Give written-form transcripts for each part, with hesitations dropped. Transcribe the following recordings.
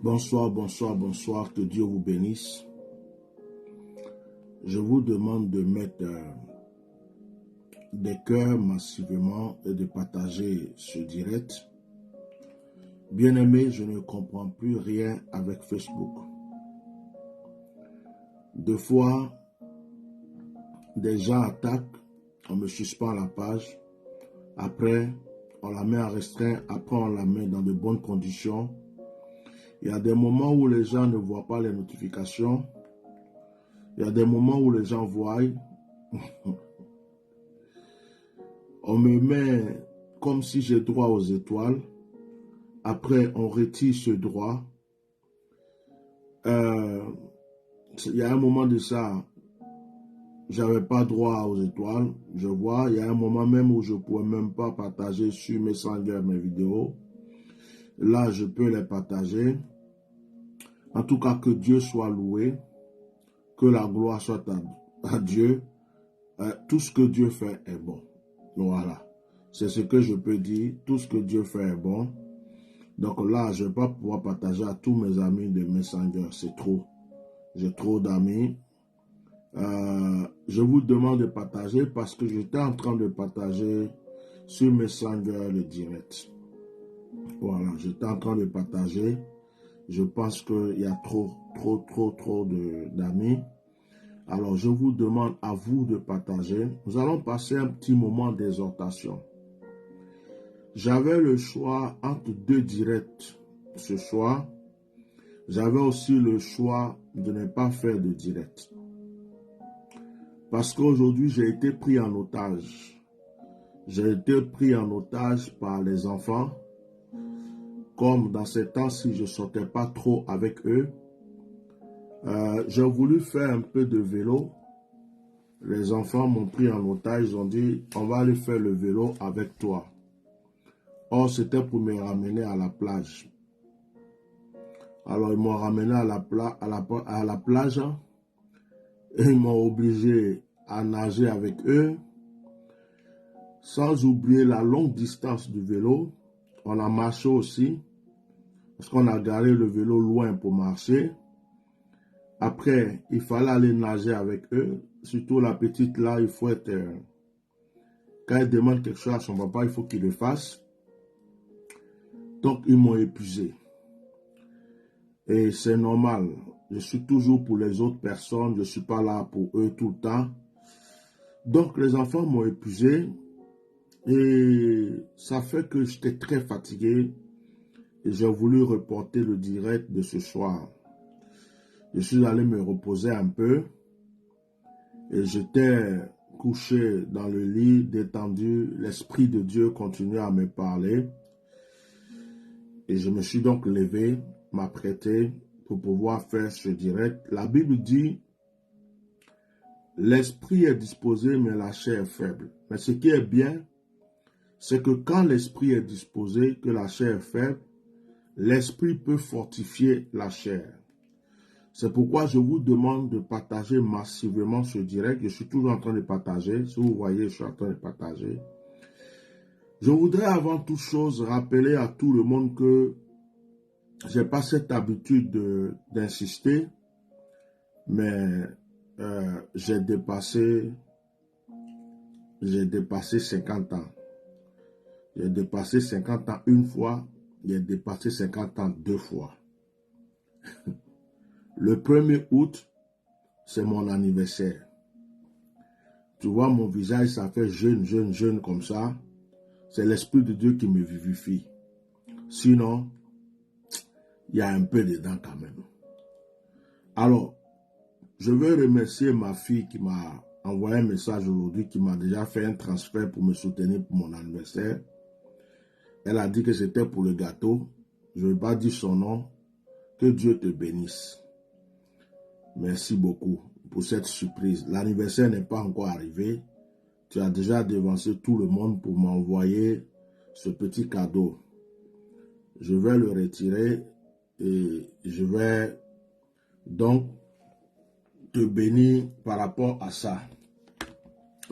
Bonsoir, bonsoir, bonsoir, que Dieu vous bénisse. Je vous demande de mettre des cœurs massivement et de partager ce direct. Bien-aimé, je ne comprends plus rien avec Facebook. Deux fois, des gens attaquent, on me suspend la page. Après, on la met en restreint, après on la met dans de bonnes conditions. Il y a des moments où les gens ne voient pas les notifications. Il y a des moments où les gens voient. On me met comme si j'ai droit aux étoiles. Après, on retire ce droit. Il y a un moment de ça, j'avais pas droit aux étoiles. Je vois, il y a un moment même où je ne pouvais même pas partager sur Messenger mes vidéos. Là, je peux les partager. En tout cas, que Dieu soit loué. Que la gloire soit à Dieu. Tout ce que Dieu fait est bon. Voilà. C'est ce que je peux dire. Tout ce que Dieu fait est bon. Donc là, je ne vais pas pouvoir partager à tous mes amis de Messenger. C'est trop. J'ai trop d'amis. Je vous demande de partager parce que j'étais en train de partager sur Messenger le direct. Voilà, j'étais en train de partager. Je pense qu'il y a trop d'amis. Alors, je vous demande à vous de partager. Nous allons passer un petit moment d'exhortation. J'avais le choix entre deux directs ce soir. J'avais aussi le choix de ne pas faire de direct. Parce qu'aujourd'hui, j'ai été pris en otage. J'ai été pris en otage par les enfants. Comme dans ces temps-ci, je ne sortais pas trop avec eux. J'ai voulu faire un peu de vélo. Les enfants m'ont pris en otage. Ils ont dit, on va aller faire le vélo avec toi. Or, c'était pour me ramener à la plage. Alors, ils m'ont ramené à la plage et ils m'ont obligé à nager avec eux. Sans oublier la longue distance du vélo. On a marché aussi. Parce qu'on a garé le vélo loin pour marcher. Après, il fallait aller nager avec eux. Surtout la petite là, il faut être... quand elle demande quelque chose à son papa, il faut qu'il le fasse. Donc, ils m'ont épuisé. Et c'est normal. Je suis toujours pour les autres personnes. Je ne suis pas là pour eux tout le temps. Donc, les enfants m'ont épuisé. Et ça fait que j'étais très fatigué. Et j'ai voulu reporter le direct de ce soir. Je suis allé me reposer un peu. Et j'étais couché dans le lit, détendu. L'Esprit de Dieu continuait à me parler. Et je me suis donc levé, m'apprêter pour pouvoir faire ce direct. La Bible dit, l'esprit est disposé, mais la chair est faible. Mais ce qui est bien, c'est que quand l'esprit est disposé, que la chair est faible, l'esprit peut fortifier la chair. C'est pourquoi je vous demande de partager massivement ce direct. Je suis toujours en train de partager. Si vous voyez, je suis en train de partager. Je voudrais avant toute chose rappeler à tout le monde que je n'ai pas cette habitude d'insister, mais j'ai dépassé 50 ans. J'ai dépassé 50 ans une fois, j'ai dépassé 50 ans deux fois. Le 1er août, c'est mon anniversaire. Tu vois mon visage, ça fait jeune comme ça. C'est l'Esprit de Dieu qui me vivifie. Sinon, il y a un peu dedans quand même. Alors, je veux remercier ma fille qui m'a envoyé un message aujourd'hui, qui m'a déjà fait un transfert pour me soutenir pour mon anniversaire. Elle a dit que c'était pour le gâteau. Je ne vais pas dire son nom. Que Dieu te bénisse. Merci beaucoup pour cette surprise. L'anniversaire n'est pas encore arrivé. Tu as déjà devancé tout le monde pour m'envoyer ce petit cadeau. Je vais le retirer et je vais donc te bénir par rapport à ça.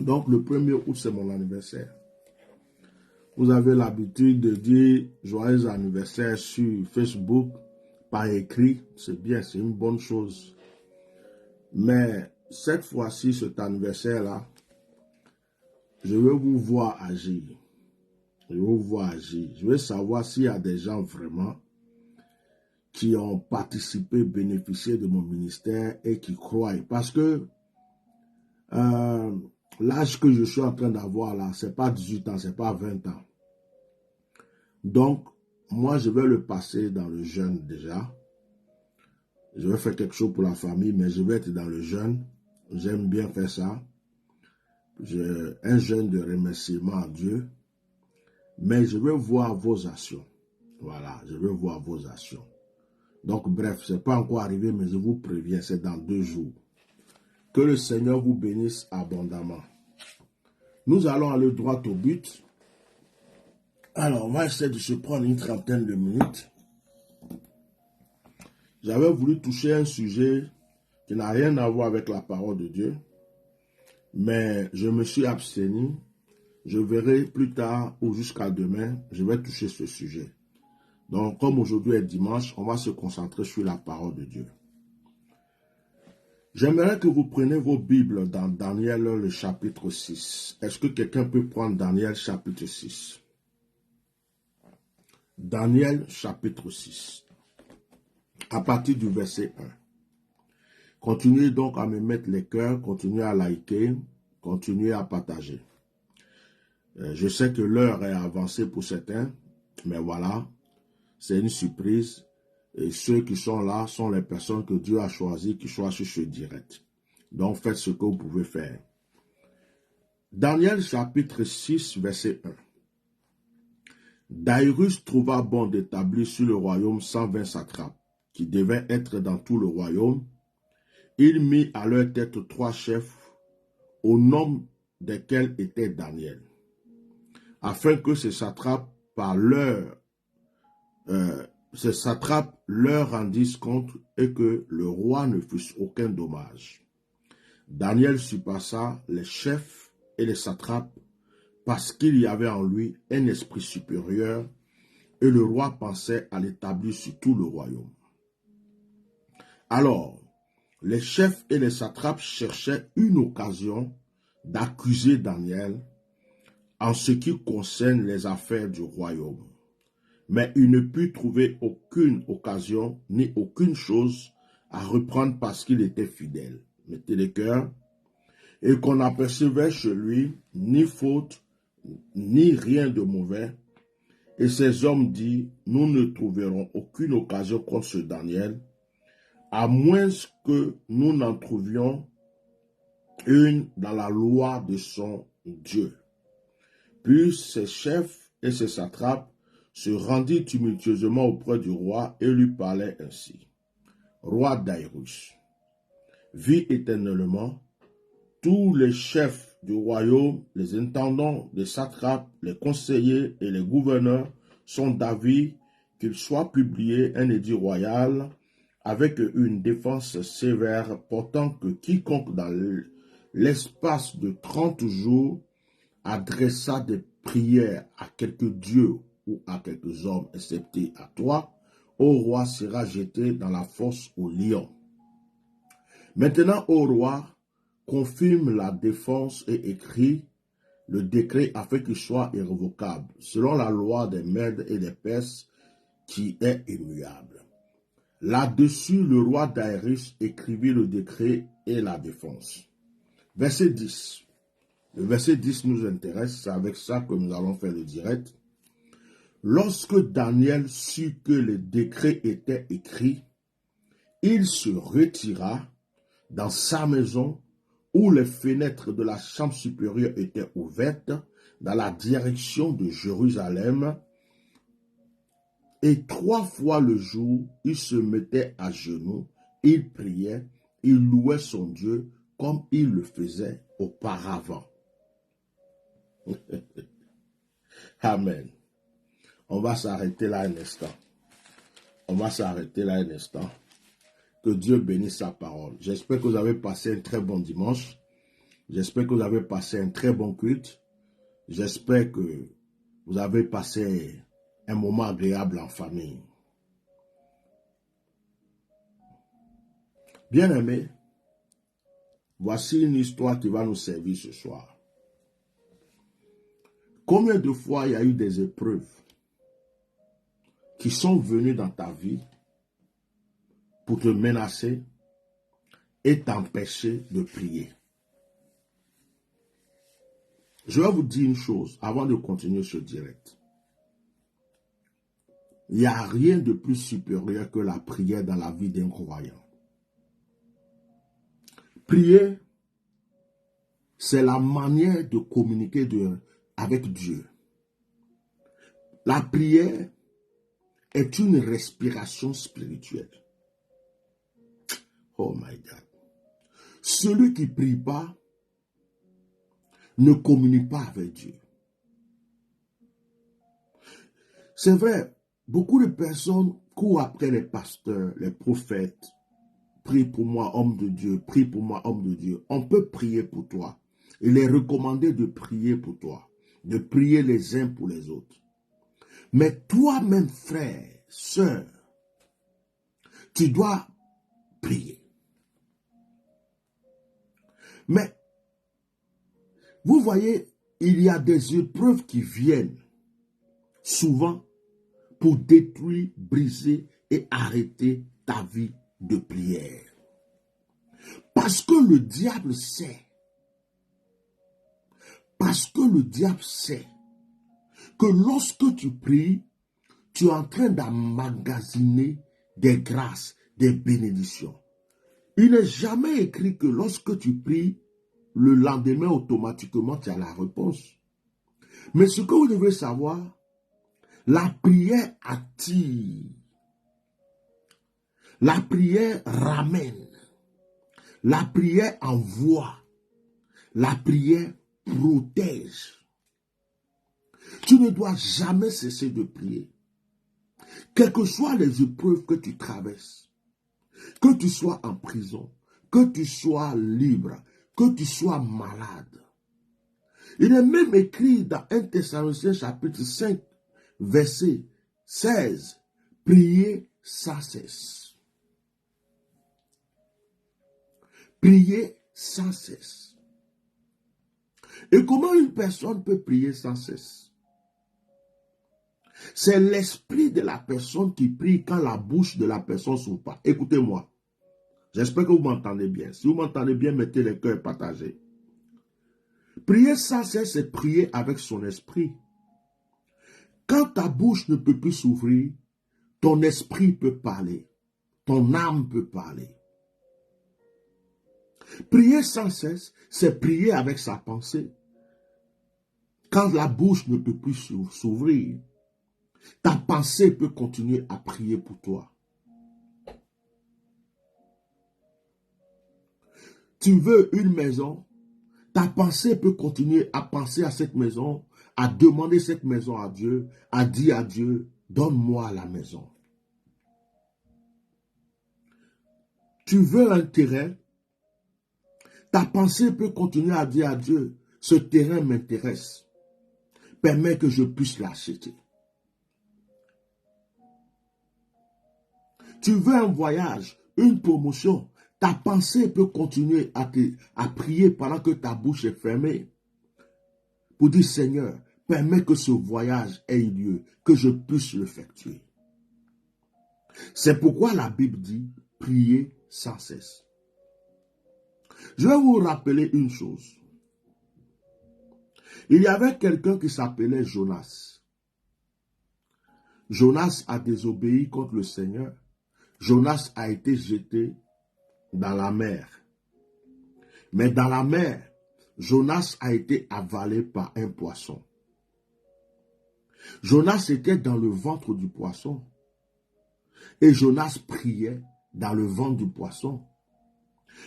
Donc le 1er août, c'est mon anniversaire. Vous avez l'habitude de dire joyeux anniversaire sur Facebook, par écrit, c'est bien, c'est une bonne chose. Mais cette fois-ci, cet anniversaire-là, je veux vous voir agir. Je veux vous voir agir. Je veux savoir s'il y a des gens vraiment qui ont participé, bénéficié de mon ministère et qui croient. Parce que l'âge que je suis en train d'avoir là, ce n'est pas 18 ans, ce n'est pas 20 ans. Donc, moi, je vais le passer dans le jeûne déjà. Je vais faire quelque chose pour la famille, mais je vais être dans le jeûne. J'aime bien faire ça. Un jeûne de remerciement à Dieu. Mais je veux voir vos actions. Voilà, je veux voir vos actions. Donc, bref, ce n'est pas encore arrivé, mais je vous préviens, c'est dans 2 jours. Que le Seigneur vous bénisse abondamment. Nous allons aller droit au but. Alors, on va essayer de se prendre une trentaine de minutes. J'avais voulu toucher un sujet qui n'a rien à voir avec la parole de Dieu, mais je me suis abstenu. Je verrai plus tard ou jusqu'à demain, je vais toucher ce sujet. Donc, comme aujourd'hui est dimanche, on va se concentrer sur la parole de Dieu. J'aimerais que vous preniez vos Bibles dans Daniel, le chapitre 6. Est-ce que quelqu'un peut prendre Daniel, chapitre 6? Daniel, chapitre 6. À partir du verset 1. Continuez donc à me mettre les cœurs, continuez à liker, continuez à partager. Je sais que l'heure est avancée pour certains, mais voilà, c'est une surprise. Et ceux qui sont là sont les personnes que Dieu a choisies qui soient sur ce direct. Donc faites ce que vous pouvez faire. Daniel chapitre 6, verset 1. Daïrus trouva bon d'établir sur le royaume 120 satrapes, qui devaient être dans tout le royaume. Il mit à leur tête 3 chefs, au nom desquels était Daniel, afin que ces satrapes leur rendissent compte et que le roi ne fît aucun dommage. Daniel surpassa les chefs et les satrapes parce qu'il y avait en lui un esprit supérieur et le roi pensait à l'établir sur tout le royaume. Alors, les chefs et les satrapes cherchaient une occasion d'accuser Daniel en ce qui concerne les affaires du royaume. Mais il ne put trouver aucune occasion ni aucune chose à reprendre parce qu'il était fidèle. Mettez les cœurs. Et qu'on n'apercevait chez lui ni faute, ni rien de mauvais. Et ces hommes disent, nous ne trouverons aucune occasion contre ce Daniel, à moins que nous n'en trouvions une dans la loi de son Dieu. Puis ses chefs et ses satrapes se rendirent tumultueusement auprès du roi et lui parlaient ainsi. Roi Daïrus, vis éternellement, tous les chefs du royaume, les intendants, les satrapes, les conseillers et les gouverneurs sont d'avis qu'il soit publié un édit royal avec une défense sévère portant que quiconque dans l'espace de 30 jours adressa des prières à quelque dieu ou à quelques hommes, excepté à toi, au roi sera jeté dans la fosse au lion. Maintenant, ô roi, confirme la défense et écrit le décret afin qu'il soit irrévocable, selon la loi des Mèdes et des Perses qui est immuable. Là-dessus, le roi Daïrus écrivit le décret et la défense. Verset 10. Le verset 10 nous intéresse, c'est avec ça que nous allons faire le direct. Lorsque Daniel sut que le décret était écrit, il se retira dans sa maison où les fenêtres de la chambre supérieure étaient ouvertes dans la direction de Jérusalem. Et 3 fois le jour, il se mettait à genoux, il priait, il louait son Dieu comme il le faisait auparavant. Amen. On va s'arrêter là un instant. On va s'arrêter là un instant. Que Dieu bénisse sa parole. J'espère que vous avez passé un très bon dimanche. J'espère que vous avez passé un très bon culte. J'espère que vous avez passé un moment agréable en famille. Bien-aimés, voici une histoire qui va nous servir ce soir. Combien de fois il y a eu des épreuves qui sont venues dans ta vie pour te menacer et t'empêcher de prier? Je vais vous dire une chose avant de continuer ce direct. Il n'y a rien de plus supérieur que la prière dans la vie d'un croyant. Prier, c'est la manière de communiquer avec Dieu. La prière est une respiration spirituelle. Oh my God. Celui qui ne prie pas ne communique pas avec Dieu. C'est vrai, beaucoup de personnes courent après les pasteurs, les prophètes. Prie pour moi, homme de Dieu. Prie pour moi, homme de Dieu. On peut prier pour toi. Il est recommandé de prier pour toi. De prier les uns pour les autres. Mais toi-même, frère, sœur, tu dois prier. Mais, vous voyez, il y a des épreuves qui viennent souvent pour détruire, briser et arrêter ta vie de prière. Parce que le diable sait. Parce que le diable sait que lorsque tu pries, tu es en train d'emmagasiner des grâces, des bénédictions. Il n'est jamais écrit que lorsque tu pries, le lendemain, automatiquement, tu as la réponse. Mais ce que vous devez savoir, la prière attire. La prière ramène. La prière envoie. La prière protège. Tu ne dois jamais cesser de prier. Quelles que soient les épreuves que tu traverses, que tu sois en prison, que tu sois libre, que tu sois malade. Il est même écrit dans 1 Thessaloniciens chapitre 5, verset 16, priez sans cesse. Priez sans cesse. Et comment une personne peut prier sans cesse? C'est l'esprit de la personne qui prie quand la bouche de la personne ne s'ouvre pas. Écoutez-moi. J'espère que vous m'entendez bien. Si vous m'entendez bien, mettez les cœurs partagés. Prier sans cesse, c'est prier avec son esprit. Quand ta bouche ne peut plus s'ouvrir, ton esprit peut parler. Ton âme peut parler. Prier sans cesse, c'est prier avec sa pensée. Quand la bouche ne peut plus s'ouvrir, ta pensée peut continuer à prier pour toi. Tu veux une maison, ta pensée peut continuer à penser à cette maison, à demander cette maison à Dieu, à dire à Dieu, donne-moi la maison. Tu veux un terrain, ta pensée peut continuer à dire à Dieu, ce terrain m'intéresse, permets que je puisse l'acheter. Tu veux un voyage, une promotion, ta pensée peut continuer à prier pendant que ta bouche est fermée. Pour dire, Seigneur, permets que ce voyage ait lieu, que je puisse l'effectuer. C'est pourquoi la Bible dit, priez sans cesse. Je vais vous rappeler une chose. Il y avait quelqu'un qui s'appelait Jonas. Jonas a désobéi contre le Seigneur. Jonas a été jeté dans la mer. Mais dans la mer, Jonas a été avalé par un poisson. Jonas était dans le ventre du poisson. Et Jonas priait dans le ventre du poisson.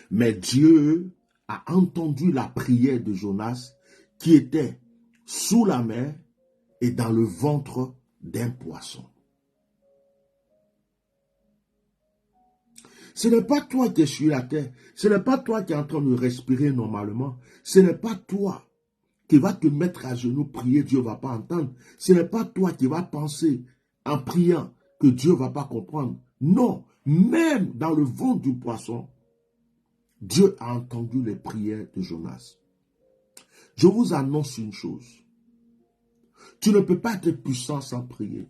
Mais Dieu a entendu la prière de Jonas qui était sous la mer et dans le ventre d'un poisson. Ce n'est pas toi qui es sur la terre. Ce n'est pas toi qui es en train de respirer normalement. Ce n'est pas toi qui va te mettre à genoux, prier, Dieu ne va pas entendre. Ce n'est pas toi qui va penser en priant que Dieu ne va pas comprendre. Non, même dans le ventre du poisson, Dieu a entendu les prières de Jonas. Je vous annonce une chose. Tu ne peux pas être puissant sans prier.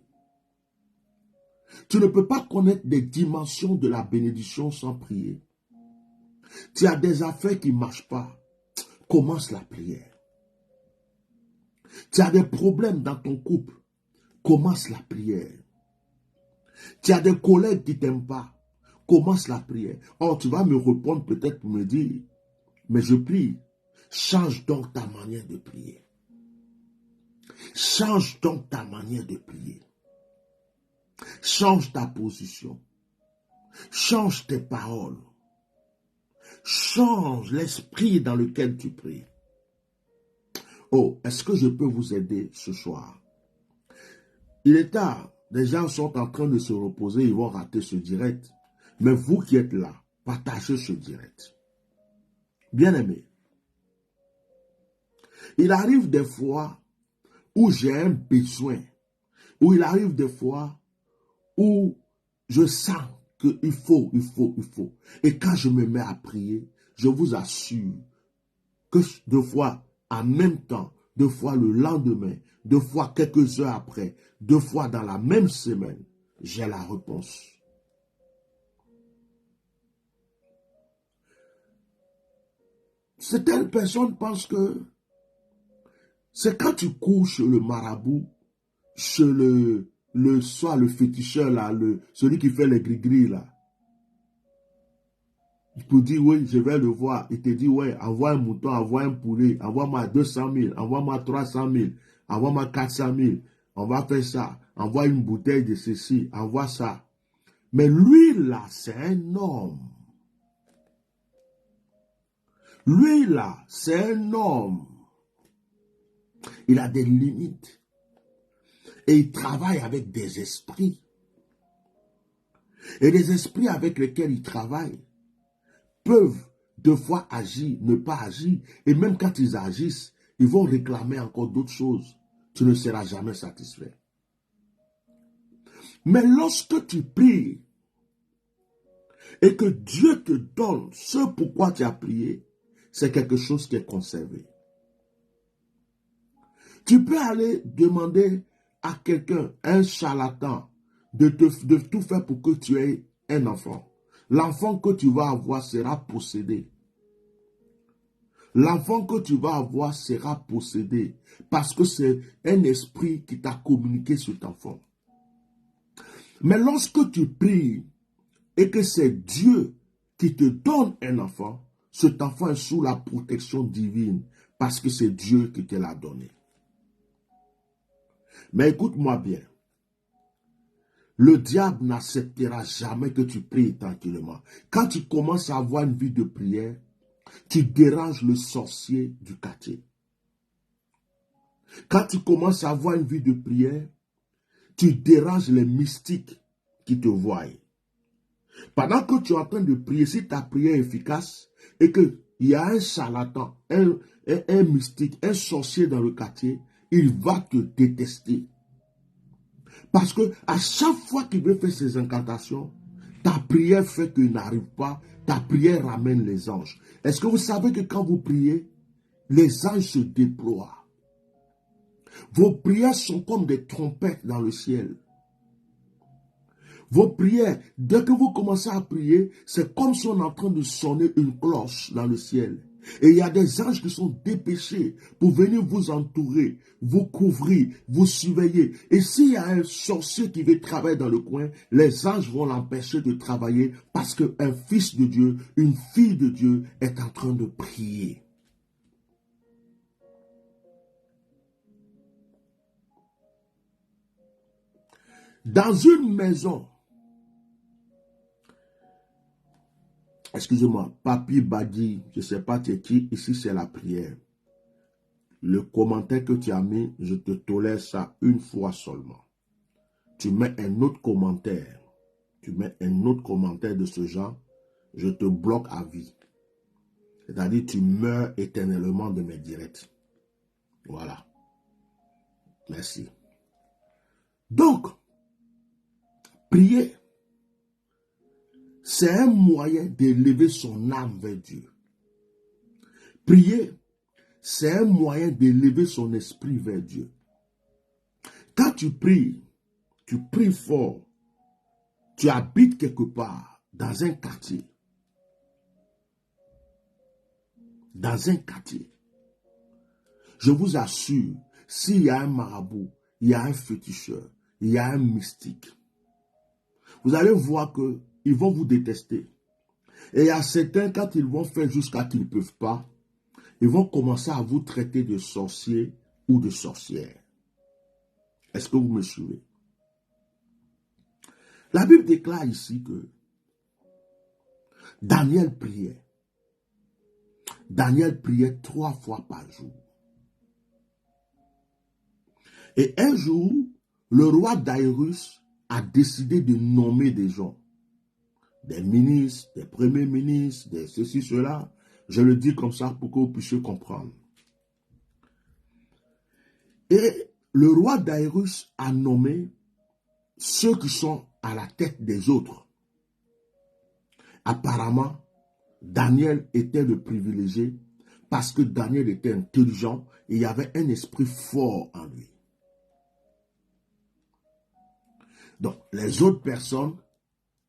Tu ne peux pas connaître des dimensions de la bénédiction sans prier. Tu as des affaires qui ne marchent pas. Commence la prière. Tu as des problèmes dans ton couple. Commence la prière. Tu as des collègues qui ne t'aiment pas. Commence la prière. Oh, tu vas me répondre peut-être pour me dire, mais je prie. Change donc ta manière de prier. Change donc ta manière de prier. Change ta position. Change tes paroles. Change l'esprit dans lequel tu pries. Oh, est-ce que je peux vous aider ce soir? Il est tard. Les gens sont en train de se reposer. Ils vont rater ce direct. Mais vous qui êtes là, partagez ce direct. Bien-aimé, il arrive des fois où j'ai un besoin. Où il arrive des fois où je sens qu'il faut. Et quand je me mets à prier, je vous assure que 2 fois en même temps, 2 fois le lendemain, 2 fois quelques heures après, 2 fois dans la même semaine, j'ai la réponse. Certaines personnes pensent que c'est quand tu cours chez le marabout, chez soit le féticheur, là, celui qui fait les gris-gris, là. Il peut dire, oui, je vais le voir. Il te dit, ouais, envoie un mouton, envoie un poulet, envoie-moi 200 000, envoie-moi 300 000, envoie-moi 400 000. On va faire ça. Envoie une bouteille de ceci, envoie ça. Mais lui, là, c'est un homme. Lui, là, c'est un homme. Il a des limites. Et il travaille avec des esprits. Et les esprits avec lesquels il travaille peuvent 2 fois agir, ne pas agir. Et même quand ils agissent, ils vont réclamer encore d'autres choses. Tu ne seras jamais satisfait. Mais lorsque tu pries et que Dieu te donne ce pourquoi tu as prié, c'est quelque chose qui est conservé. Tu peux aller demander à quelqu'un, un charlatan, de tout faire pour que tu aies un enfant. L'enfant que tu vas avoir sera possédé. L'enfant que tu vas avoir sera possédé parce que c'est un esprit qui t'a communiqué cet enfant. Mais lorsque tu pries et que c'est Dieu qui te donne un enfant, cet enfant est sous la protection divine parce que c'est Dieu qui te l'a donné. Mais écoute-moi bien, le diable n'acceptera jamais que tu pries tranquillement. Quand tu commences à avoir une vie de prière, tu déranges le sorcier du quartier. Quand tu commences à avoir une vie de prière, tu déranges les mystiques qui te voient. Pendant que tu es en train de prier, si ta prière est efficace et qu'il y a un charlatan, un mystique, un sorcier dans le quartier, il va te détester. Parce que à chaque fois qu'il veut faire ses incantations, ta prière fait qu'il n'arrive pas, ta prière ramène les anges. Est-ce que vous savez que quand vous priez, les anges se déploient? Vos prières sont comme des trompettes dans le ciel. Vos prières, dès que vous commencez à prier, c'est comme si on est en train de sonner une cloche dans le ciel. Et il y a des anges qui sont dépêchés pour venir vous entourer, vous couvrir, vous surveiller. Et s'il y a un sorcier qui veut travailler dans le coin, les anges vont l'empêcher de travailler parce qu'un fils de Dieu, une fille de Dieu est en train de prier. Dans une maison, excusez-moi, Papi Badi, je ne sais pas tu es qui, ici c'est la prière. Le commentaire que tu as mis, je te tolère ça une fois seulement. Tu mets un autre commentaire. Tu mets un autre commentaire de ce genre, je te bloque à vie. C'est-à-dire tu meurs éternellement de mes directs. Voilà. Merci. Donc, prier, c'est un moyen d'élever son âme vers Dieu. Prier, c'est un moyen d'élever son esprit vers Dieu. Quand tu pries fort, tu habites quelque part, dans un quartier. Dans un quartier. Je vous assure, s'il y a un marabout, il y a un féticheur, il y a un mystique, vous allez voir qu'ils vont vous détester. Et il y a certains, quand ils vont faire jusqu'à qu'ils ne peuvent pas, ils vont commencer à vous traiter de sorcier ou de sorcière. Est-ce que vous me suivez? La Bible déclare ici que Daniel priait. Daniel priait 3 fois par jour. Et un jour, le roi Daïrus a décidé de nommer des gens. Des ministres, des premiers ministres, des ceci, cela. Je le dis comme ça pour que vous puissiez comprendre. Et le roi Daïrus a nommé ceux qui sont à la tête des autres. Apparemment, Daniel était le privilégié parce que Daniel était intelligent et il y avait un esprit fort en lui. Donc, les autres personnes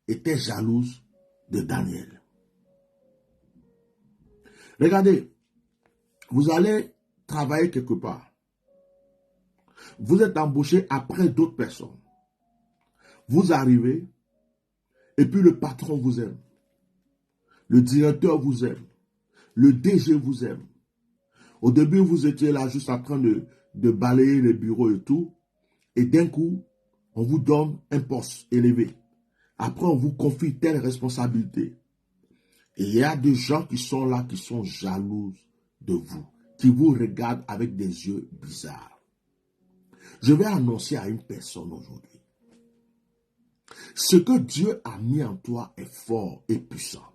étaient jalouses de Daniel. Regardez, vous allez travailler quelque part. Vous êtes embauché après d'autres personnes. Vous arrivez et puis le patron vous aime. Le directeur vous aime. Le DG vous aime. Au début, vous étiez là juste en train de balayer les bureaux et tout. Et d'un coup, on vous donne un poste élevé. Après, on vous confie telle responsabilité. Et il y a des gens qui sont là, qui sont jaloux de vous, qui vous regardent avec des yeux bizarres. Je vais annoncer à une personne aujourd'hui. Ce que Dieu a mis en toi est fort et puissant.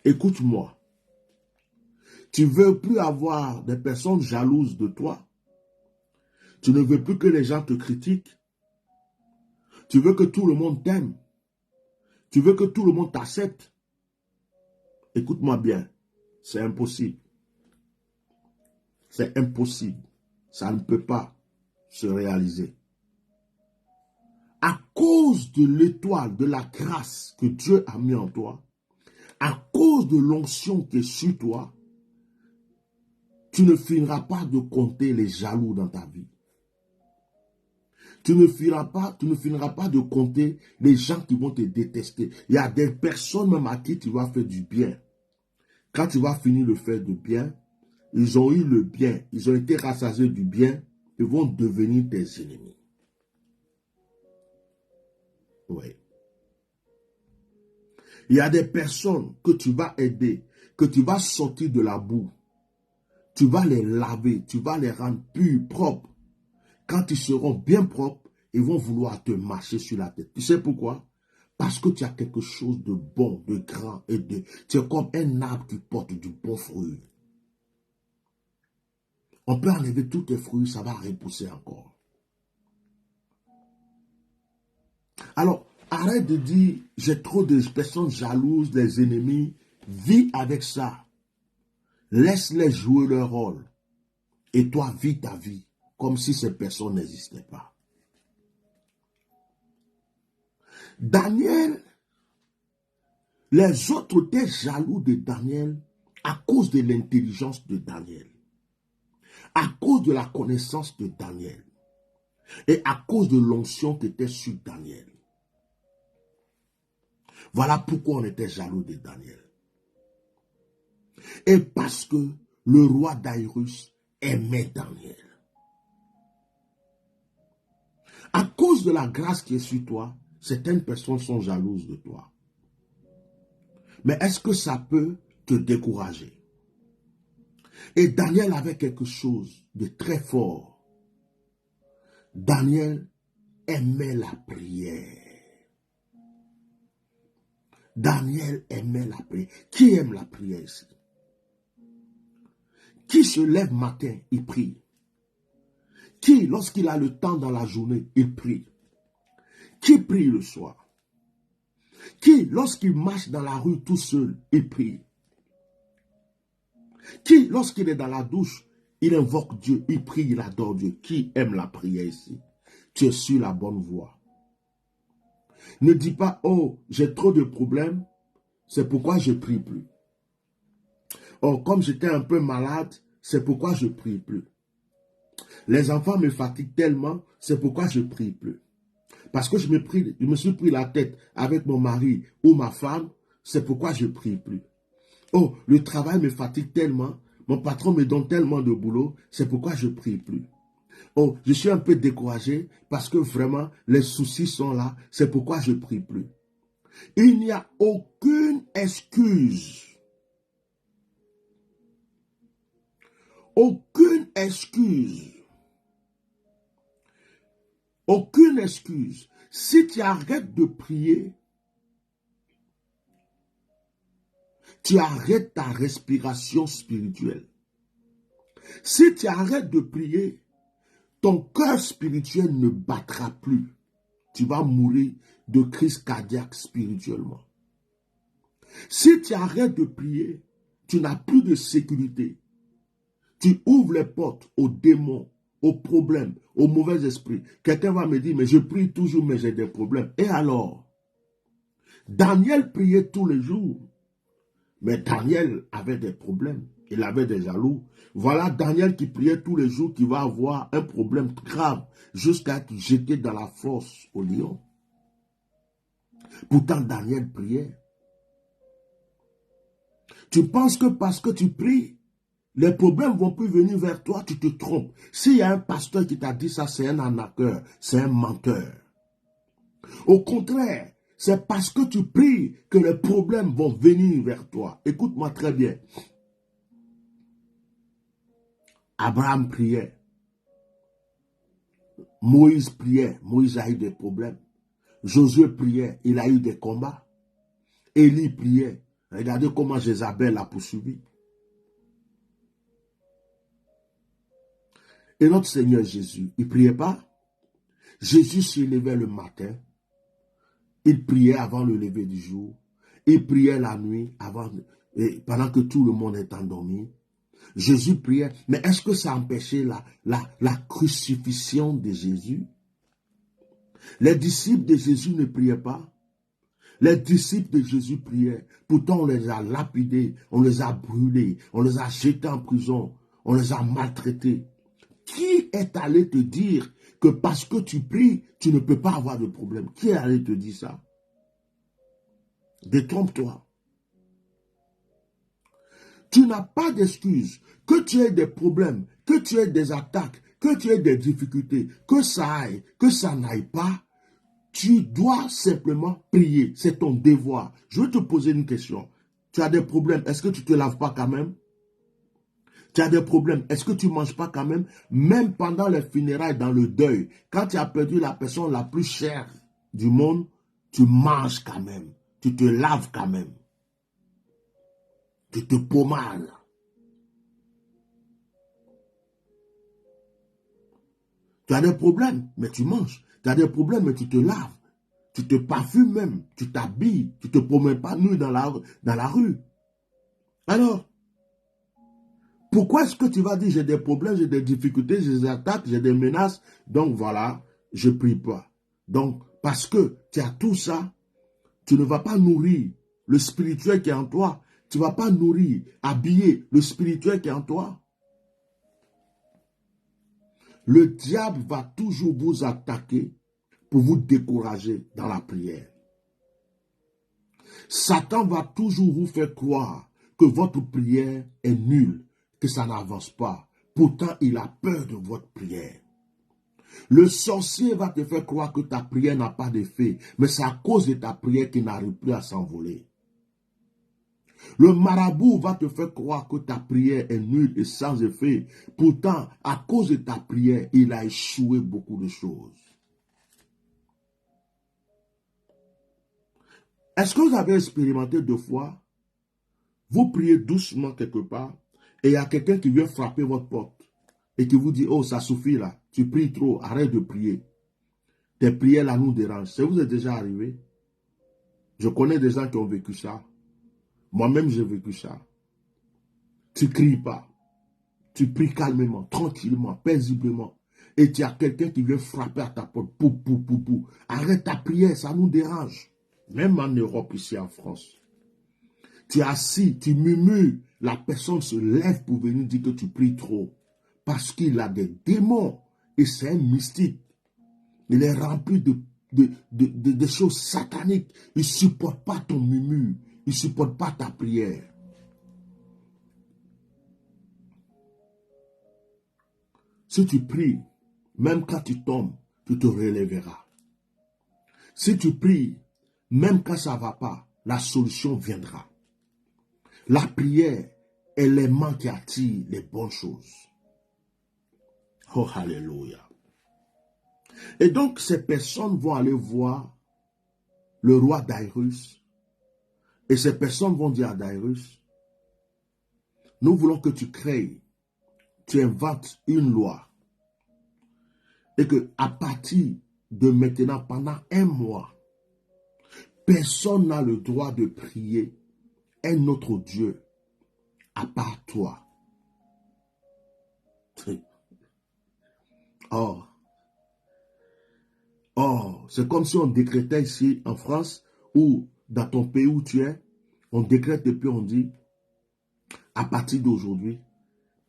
Écoute-moi. Tu ne veux plus avoir des personnes jalouses de toi. Tu ne veux plus que les gens te critiquent. Tu veux que tout le monde t'aime. Tu veux que tout le monde t'accepte. Écoute-moi bien. C'est impossible. C'est impossible. Ça ne peut pas se réaliser. À cause de l'étoile, de la grâce que Dieu a mis en toi, à cause de l'onction qui est sur toi, tu ne finiras pas de compter les jaloux dans ta vie. Tu ne finiras pas de compter les gens qui vont te détester. Il y a des personnes même à qui tu vas faire du bien. Quand tu vas finir de faire du bien, ils ont eu le bien, ils ont été rassasiés du bien, ils vont devenir tes ennemis. Oui. Il y a des personnes que tu vas aider, que tu vas sortir de la boue. Tu vas les laver, tu vas les rendre purs, propres. Quand ils seront bien propres, ils vont vouloir te marcher sur la tête. Tu sais pourquoi? Parce que tu as quelque chose de bon, de grand et de... Tu es comme un arbre qui porte du bon fruit. On peut enlever tous tes fruits, ça va repousser encore. Alors, arrête de dire, j'ai trop de personnes jalouses, des ennemis. Vis avec ça. Laisse-les jouer leur rôle. Et toi, vis ta vie comme si ces personnes n'existaient pas. Daniel, les autres étaient jaloux de Daniel à cause de l'intelligence de Daniel, à cause de la connaissance de Daniel et à cause de l'onction qui était sur Daniel. Voilà pourquoi on était jaloux de Daniel. Et parce que le roi Daïrus aimait Daniel. À cause de la grâce qui est sur toi, certaines personnes sont jalouses de toi. Mais est-ce que ça peut te décourager? Et Daniel avait quelque chose de très fort. Daniel aimait la prière. Daniel aimait la prière. Qui aime la prière ici? Qui se lève matin, il prie? Qui, lorsqu'il a le temps dans la journée, il prie? Qui prie le soir? Qui, lorsqu'il marche dans la rue tout seul, il prie? Qui, lorsqu'il est dans la douche, il invoque Dieu, il prie, il adore Dieu? Qui aime la prière ici? Tu es sur la bonne voie. Ne dis pas, oh, j'ai trop de problèmes, c'est pourquoi je ne prie plus. Oh, comme j'étais un peu malade, c'est pourquoi je ne prie plus. Les enfants me fatiguent tellement, c'est pourquoi je ne prie plus. Parce que je me suis pris la tête avec mon mari ou ma femme, c'est pourquoi je ne prie plus. Oh, le travail me fatigue tellement, mon patron me donne tellement de boulot, c'est pourquoi je ne prie plus. Oh, je suis un peu découragé parce que vraiment les soucis sont là, c'est pourquoi je ne prie plus. Il n'y a aucune excuse. Aucune excuse. Aucune excuse. Si tu arrêtes de prier, tu arrêtes ta respiration spirituelle. Si tu arrêtes de prier, ton cœur spirituel ne battra plus. Tu vas mourir de crise cardiaque spirituellement. Si tu arrêtes de prier, tu n'as plus de sécurité. Tu ouvres les portes aux démons, aux problèmes, aux mauvais esprits. Quelqu'un va me dire, mais je prie toujours, mais j'ai des problèmes. Et alors? Daniel priait tous les jours. Mais Daniel avait des problèmes. Il avait des jaloux. Voilà Daniel qui priait tous les jours, qui va avoir un problème grave jusqu'à être jeté dans la fosse au lion. Pourtant, Daniel priait. Tu penses que parce que tu pries, les problèmes vont plus venir vers toi, tu te trompes. S'il y a un pasteur qui t'a dit ça, c'est un arnaqueur, c'est un menteur. Au contraire, c'est parce que tu pries que les problèmes vont venir vers toi. Écoute-moi très bien. Abraham priait. Moïse priait. Moïse a eu des problèmes. Josué priait. Il a eu des combats. Élie priait. Regardez comment Jézabel l'a poursuivi. Et notre Seigneur Jésus, il ne priait pas. Jésus se levait le matin. Il priait avant le lever du jour. Il priait la nuit pendant que tout le monde est endormi. Jésus priait. Mais est-ce que ça empêchait la crucifixion de Jésus? Les disciples de Jésus ne priaient pas. Les disciples de Jésus priaient. Pourtant, on les a lapidés, on les a brûlés, on les a jetés en prison, on les a maltraités. Qui est allé te dire que parce que tu pries, tu ne peux pas avoir de problème? Qui est allé te dire ça? Détrompe-toi. Tu n'as pas d'excuse. Que tu aies des problèmes, que tu aies des attaques, que tu aies des difficultés, que ça aille, que ça n'aille pas, tu dois simplement prier. C'est ton devoir. Je vais te poser une question. Tu as des problèmes, est-ce que tu ne te laves pas quand même? Tu as des problèmes, est-ce que tu ne manges pas quand même? Même pendant les funérailles, dans le deuil, quand tu as perdu la personne la plus chère du monde, tu manges quand même. Tu te laves quand même. Tu te pommades. Tu as des problèmes, mais tu manges. Tu as des problèmes, mais tu te laves. Tu te parfumes même. Tu t'habilles. Tu ne te promènes pas nu dans la rue. Alors, pourquoi est-ce que tu vas dire j'ai des problèmes, j'ai des difficultés, j'ai des attaques, j'ai des menaces, donc voilà, je ne prie pas. Donc, parce que tu as tout ça, tu ne vas pas nourrir le spirituel qui est en toi. Tu ne vas pas nourrir, habiller le spirituel qui est en toi. Le diable va toujours vous attaquer pour vous décourager dans la prière. Satan va toujours vous faire croire que votre prière est nulle, que ça n'avance pas. Pourtant, il a peur de votre prière. Le sorcier va te faire croire que ta prière n'a pas d'effet, mais c'est à cause de ta prière qu'il n'arrive plus à s'envoler. Le marabout va te faire croire que ta prière est nulle et sans effet. Pourtant, à cause de ta prière, il a échoué beaucoup de choses. Est-ce que vous avez expérimenté deux fois? Vous priez doucement quelque part et il y a quelqu'un qui vient frapper votre porte et qui vous dit, oh, ça suffit là, tu pries trop, arrête de prier. Tes prières là nous dérangent. Ça vous est déjà arrivé? Je connais des gens qui ont vécu ça. Moi-même, j'ai vécu ça. Tu ne cries pas. Tu pries calmement, tranquillement, paisiblement. Et tu as quelqu'un qui vient frapper à ta porte. Pou, pou, pou, pou. Arrête ta prière, ça nous dérange. Même en Europe, ici en France. Tu es assis, tu murmures. La personne se lève pour venir dire que tu pries trop. Parce qu'il a des démons. Et c'est un mystique. Il est rempli de choses sataniques. Il ne supporte pas ton murmure. Il ne supporte pas ta prière. Si tu pries, même quand tu tombes, tu te relèveras. Si tu pries, même quand ça ne va pas, la solution viendra. La prière est l'aimant qui attire les bonnes choses. Oh, alléluia. Et donc, ces personnes vont aller voir le roi Daïrus. Et ces personnes vont dire à Daïrus, nous voulons que tu crées, tu inventes une loi. Et que à partir de maintenant, pendant un mois, personne n'a le droit de prier un autre Dieu à part toi. C'est comme si on décrétait ici en France ou dans ton pays où tu es, on décrète et puis on dit, à partir d'aujourd'hui,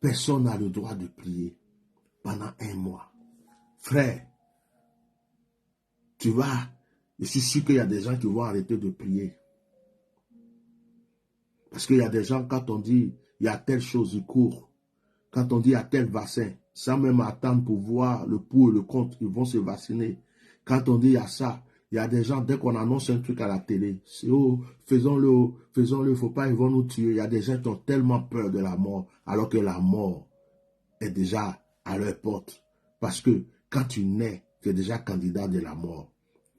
personne n'a le droit de prier pendant un mois. Frère, je suis sûr qu'il y a des gens qui vont arrêter de prier. Parce qu'il y a des gens, quand on dit, il y a telle chose, ils courent. Quand on dit, il y a tel vaccin, sans même attendre pour voir le pour et le contre, ils vont se vacciner. Quand on dit, il y a ça, il y a des gens, dès qu'on annonce un truc à la télé, c'est oh, faisons-le, il ne faut pas, ils vont nous tuer. Il y a des gens qui ont tellement peur de la mort, alors que la mort est déjà à leur porte. Parce que quand tu nais, tu es déjà candidat de la mort.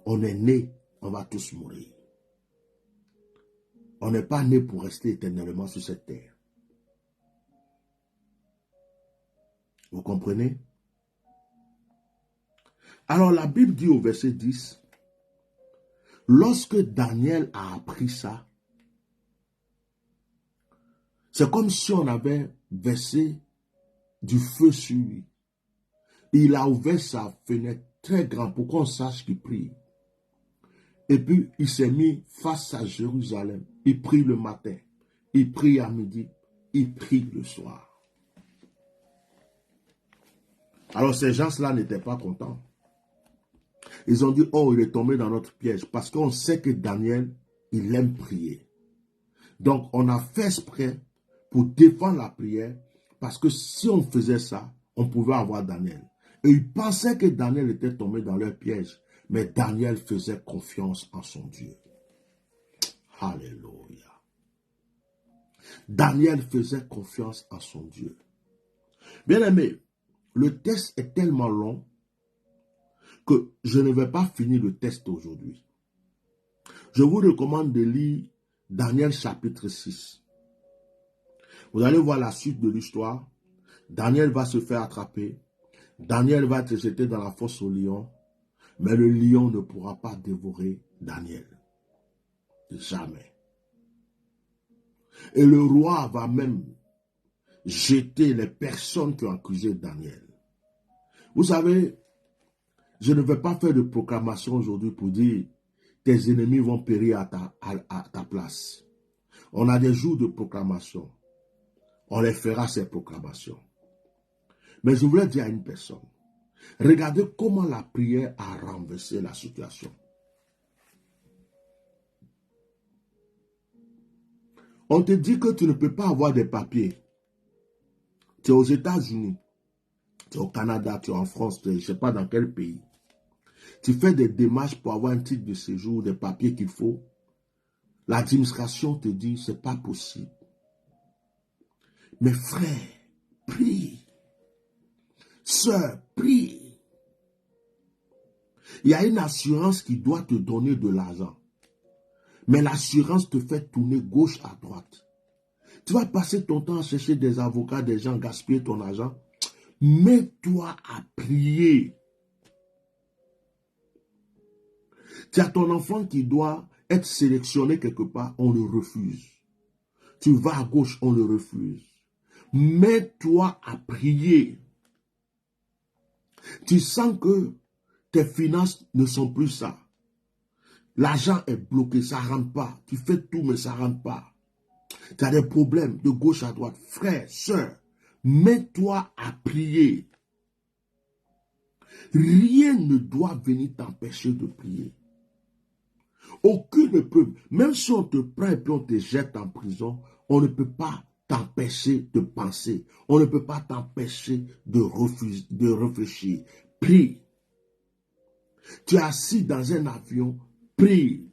On est né, on va tous mourir. On n'est pas né pour rester éternellement sur cette terre. Vous comprenez? Alors la Bible dit au verset 10, lorsque Daniel a appris ça, c'est comme si on avait versé du feu sur lui. Il a ouvert sa fenêtre très grande pour qu'on sache qu'il prie. Et puis, il s'est mis face à Jérusalem. Il prie le matin, il prie à midi, il prie le soir. Alors, ces gens-là n'étaient pas contents. Ils ont dit, oh, il est tombé dans notre piège. Parce qu'on sait que Daniel, il aime prier. Donc, on a fait exprès pour défendre la prière. Parce que si on faisait ça, on pouvait avoir Daniel. Et ils pensaient que Daniel était tombé dans leur piège. Mais Daniel faisait confiance en son Dieu. Alléluia. Daniel faisait confiance en son Dieu. Bien aimé, le test est tellement long que je ne vais pas finir le test aujourd'hui. Je vous recommande de lire Daniel chapitre 6. Vous allez voir la suite de l'histoire. Daniel va se faire attraper. Daniel va être jeté dans la fosse au lion. Mais le lion ne pourra pas dévorer Daniel. Jamais. Et le roi va même jeter les personnes qui ont accusé Daniel. Vous savez, je ne vais pas faire de proclamation aujourd'hui pour dire tes ennemis vont périr à ta place. On a des jours de proclamation. On les fera ces proclamations. Mais je voulais dire à une personne, regardez comment la prière a renversé la situation. On te dit que tu ne peux pas avoir des papiers. Tu es aux États-Unis, tu es au Canada, tu es en France, tu es, je ne sais pas dans quel pays. Tu fais des démarches pour avoir un titre de séjour, des papiers qu'il faut. L'administration te dit, ce n'est pas possible. Mais frère, prie. Sœur, prie. Il y a une assurance qui doit te donner de l'argent. Mais l'assurance te fait tourner gauche à droite. Tu vas passer ton temps à chercher des avocats, des gens, gaspiller ton argent. Mets-toi à prier. Tu as ton enfant qui doit être sélectionné quelque part, on le refuse. Tu vas à gauche, on le refuse. Mets-toi à prier. Tu sens que tes finances ne sont plus ça. L'argent est bloqué, ça ne rentre pas. Tu fais tout, mais ça ne rentre pas. Tu as des problèmes de gauche à droite. Frère, soeur, mets-toi à prier. Rien ne doit venir t'empêcher de prier. Aucune preuve. Même si on te prend et puis on te jette en prison, on ne peut pas t'empêcher de penser. On ne peut pas t'empêcher de réfléchir. Prie. Tu es assis dans un avion, prie.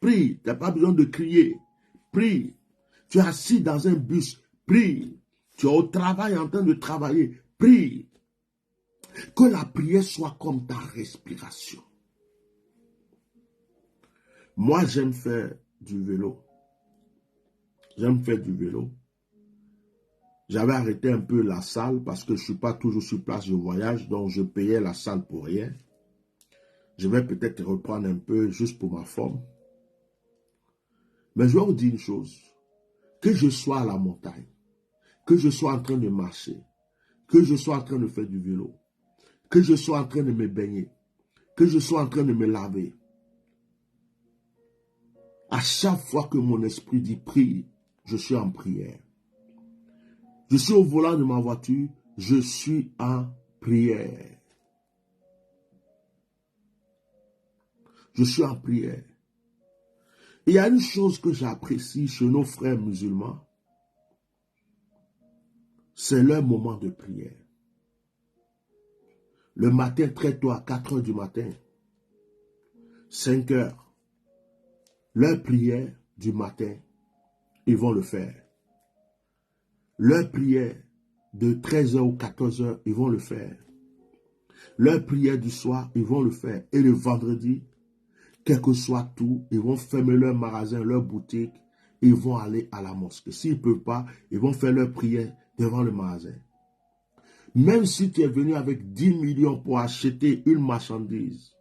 Prie. Tu n'as pas besoin de crier. Prie. Tu es assis dans un bus, prie. Tu es au travail en train de travailler, prie. Que la prière soit comme ta respiration. Moi, j'aime faire du vélo. J'aime faire du vélo. J'avais arrêté un peu la salle parce que je ne suis pas toujours sur place, je voyage, donc je payais la salle pour rien. Je vais peut-être reprendre un peu juste pour ma forme. Mais je vais vous dire une chose. Que je sois à la montagne, que je sois en train de marcher, que je sois en train de faire du vélo, que je sois en train de me baigner, que je sois en train de me laver, à chaque fois que mon esprit dit prie, je suis en prière. Je suis au volant de ma voiture, je suis en prière. Je suis en prière. Il y a une chose que j'apprécie chez nos frères musulmans, c'est leur moment de prière. Le matin, très tôt, à 4 heures du matin, 5 heures, leur prière du matin, ils vont le faire. Leur prière de 13 heures ou 14 heures, ils vont le faire. Leur prière du soir, ils vont le faire. Et le vendredi, quel que soit tout, ils vont fermer leur magasin, leur boutique, ils vont aller à la mosquée. S'ils ne peuvent pas, ils vont faire leur prière devant le magasin. Même si tu es venu avec 10 millions pour acheter une marchandise,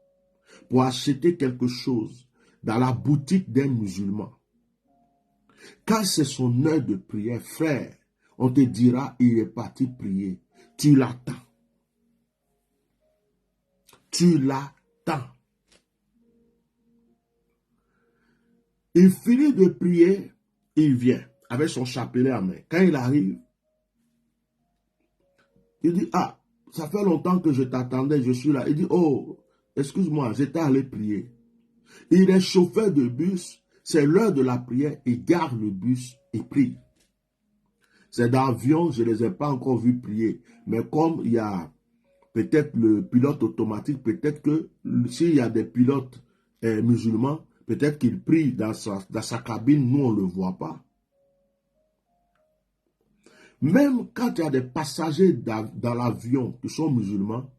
pour acheter quelque chose dans la boutique d'un musulman, quand c'est son heure de prière, frère, on te dira, il est parti prier. Tu l'attends. Tu l'attends. Il finit de prier, il vient avec son chapelet en main. Quand il arrive, il dit, ah, ça fait longtemps que je t'attendais, je suis là. Il dit, oh, excuse-moi, j'étais allé prier. Il est chauffeur de bus, c'est l'heure de la prière, il garde le bus et prie. C'est d'avion, je ne les ai pas encore vus prier. Mais comme il y a peut-être le pilote automatique, peut-être que s'il y a des pilotes musulmans, peut-être qu'il prie dans sa cabine, nous on ne le voit pas. Même quand il y a des passagers dans l'avion qui sont musulmans,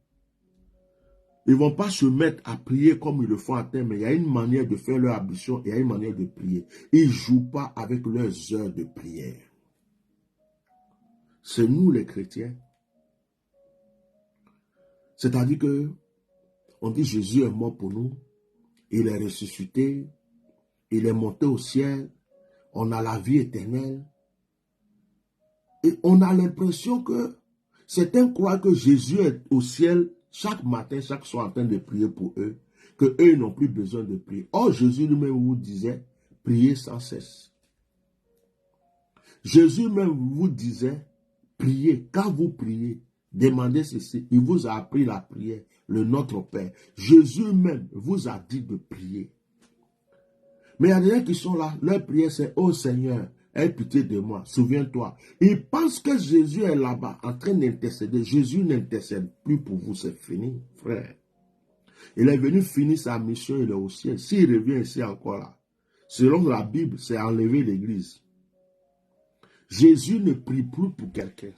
ils ne vont pas se mettre à prier comme ils le font à terre, mais il y a une manière de faire leur ablution et il y a une manière de prier. Ils ne jouent pas avec leurs heures de prière. C'est nous les chrétiens. C'est-à-dire que on dit Jésus est mort pour nous, il est ressuscité, il est monté au ciel, on a la vie éternelle. Et on a l'impression que certains croient que Jésus est au ciel chaque matin, chaque soir en train de prier pour eux, qu'eux ils n'ont plus besoin de prier. Or, Jésus lui-même vous disait, priez sans cesse. Jésus même vous disait, priez. Quand vous priez, demandez ceci. Il vous a appris la prière, le Notre Père. Jésus même vous a dit de prier. Mais il y a des gens qui sont là, leur prière c'est, oh Seigneur, aie pitié de moi, souviens-toi. Ils pensent que Jésus est là-bas en train d'intercéder. Jésus n'intercède plus pour vous, c'est fini, frère. Il est venu finir sa mission, il est au ciel. S'il revient ici encore là, selon la Bible, c'est enlever l'église. Jésus ne prie plus pour quelqu'un.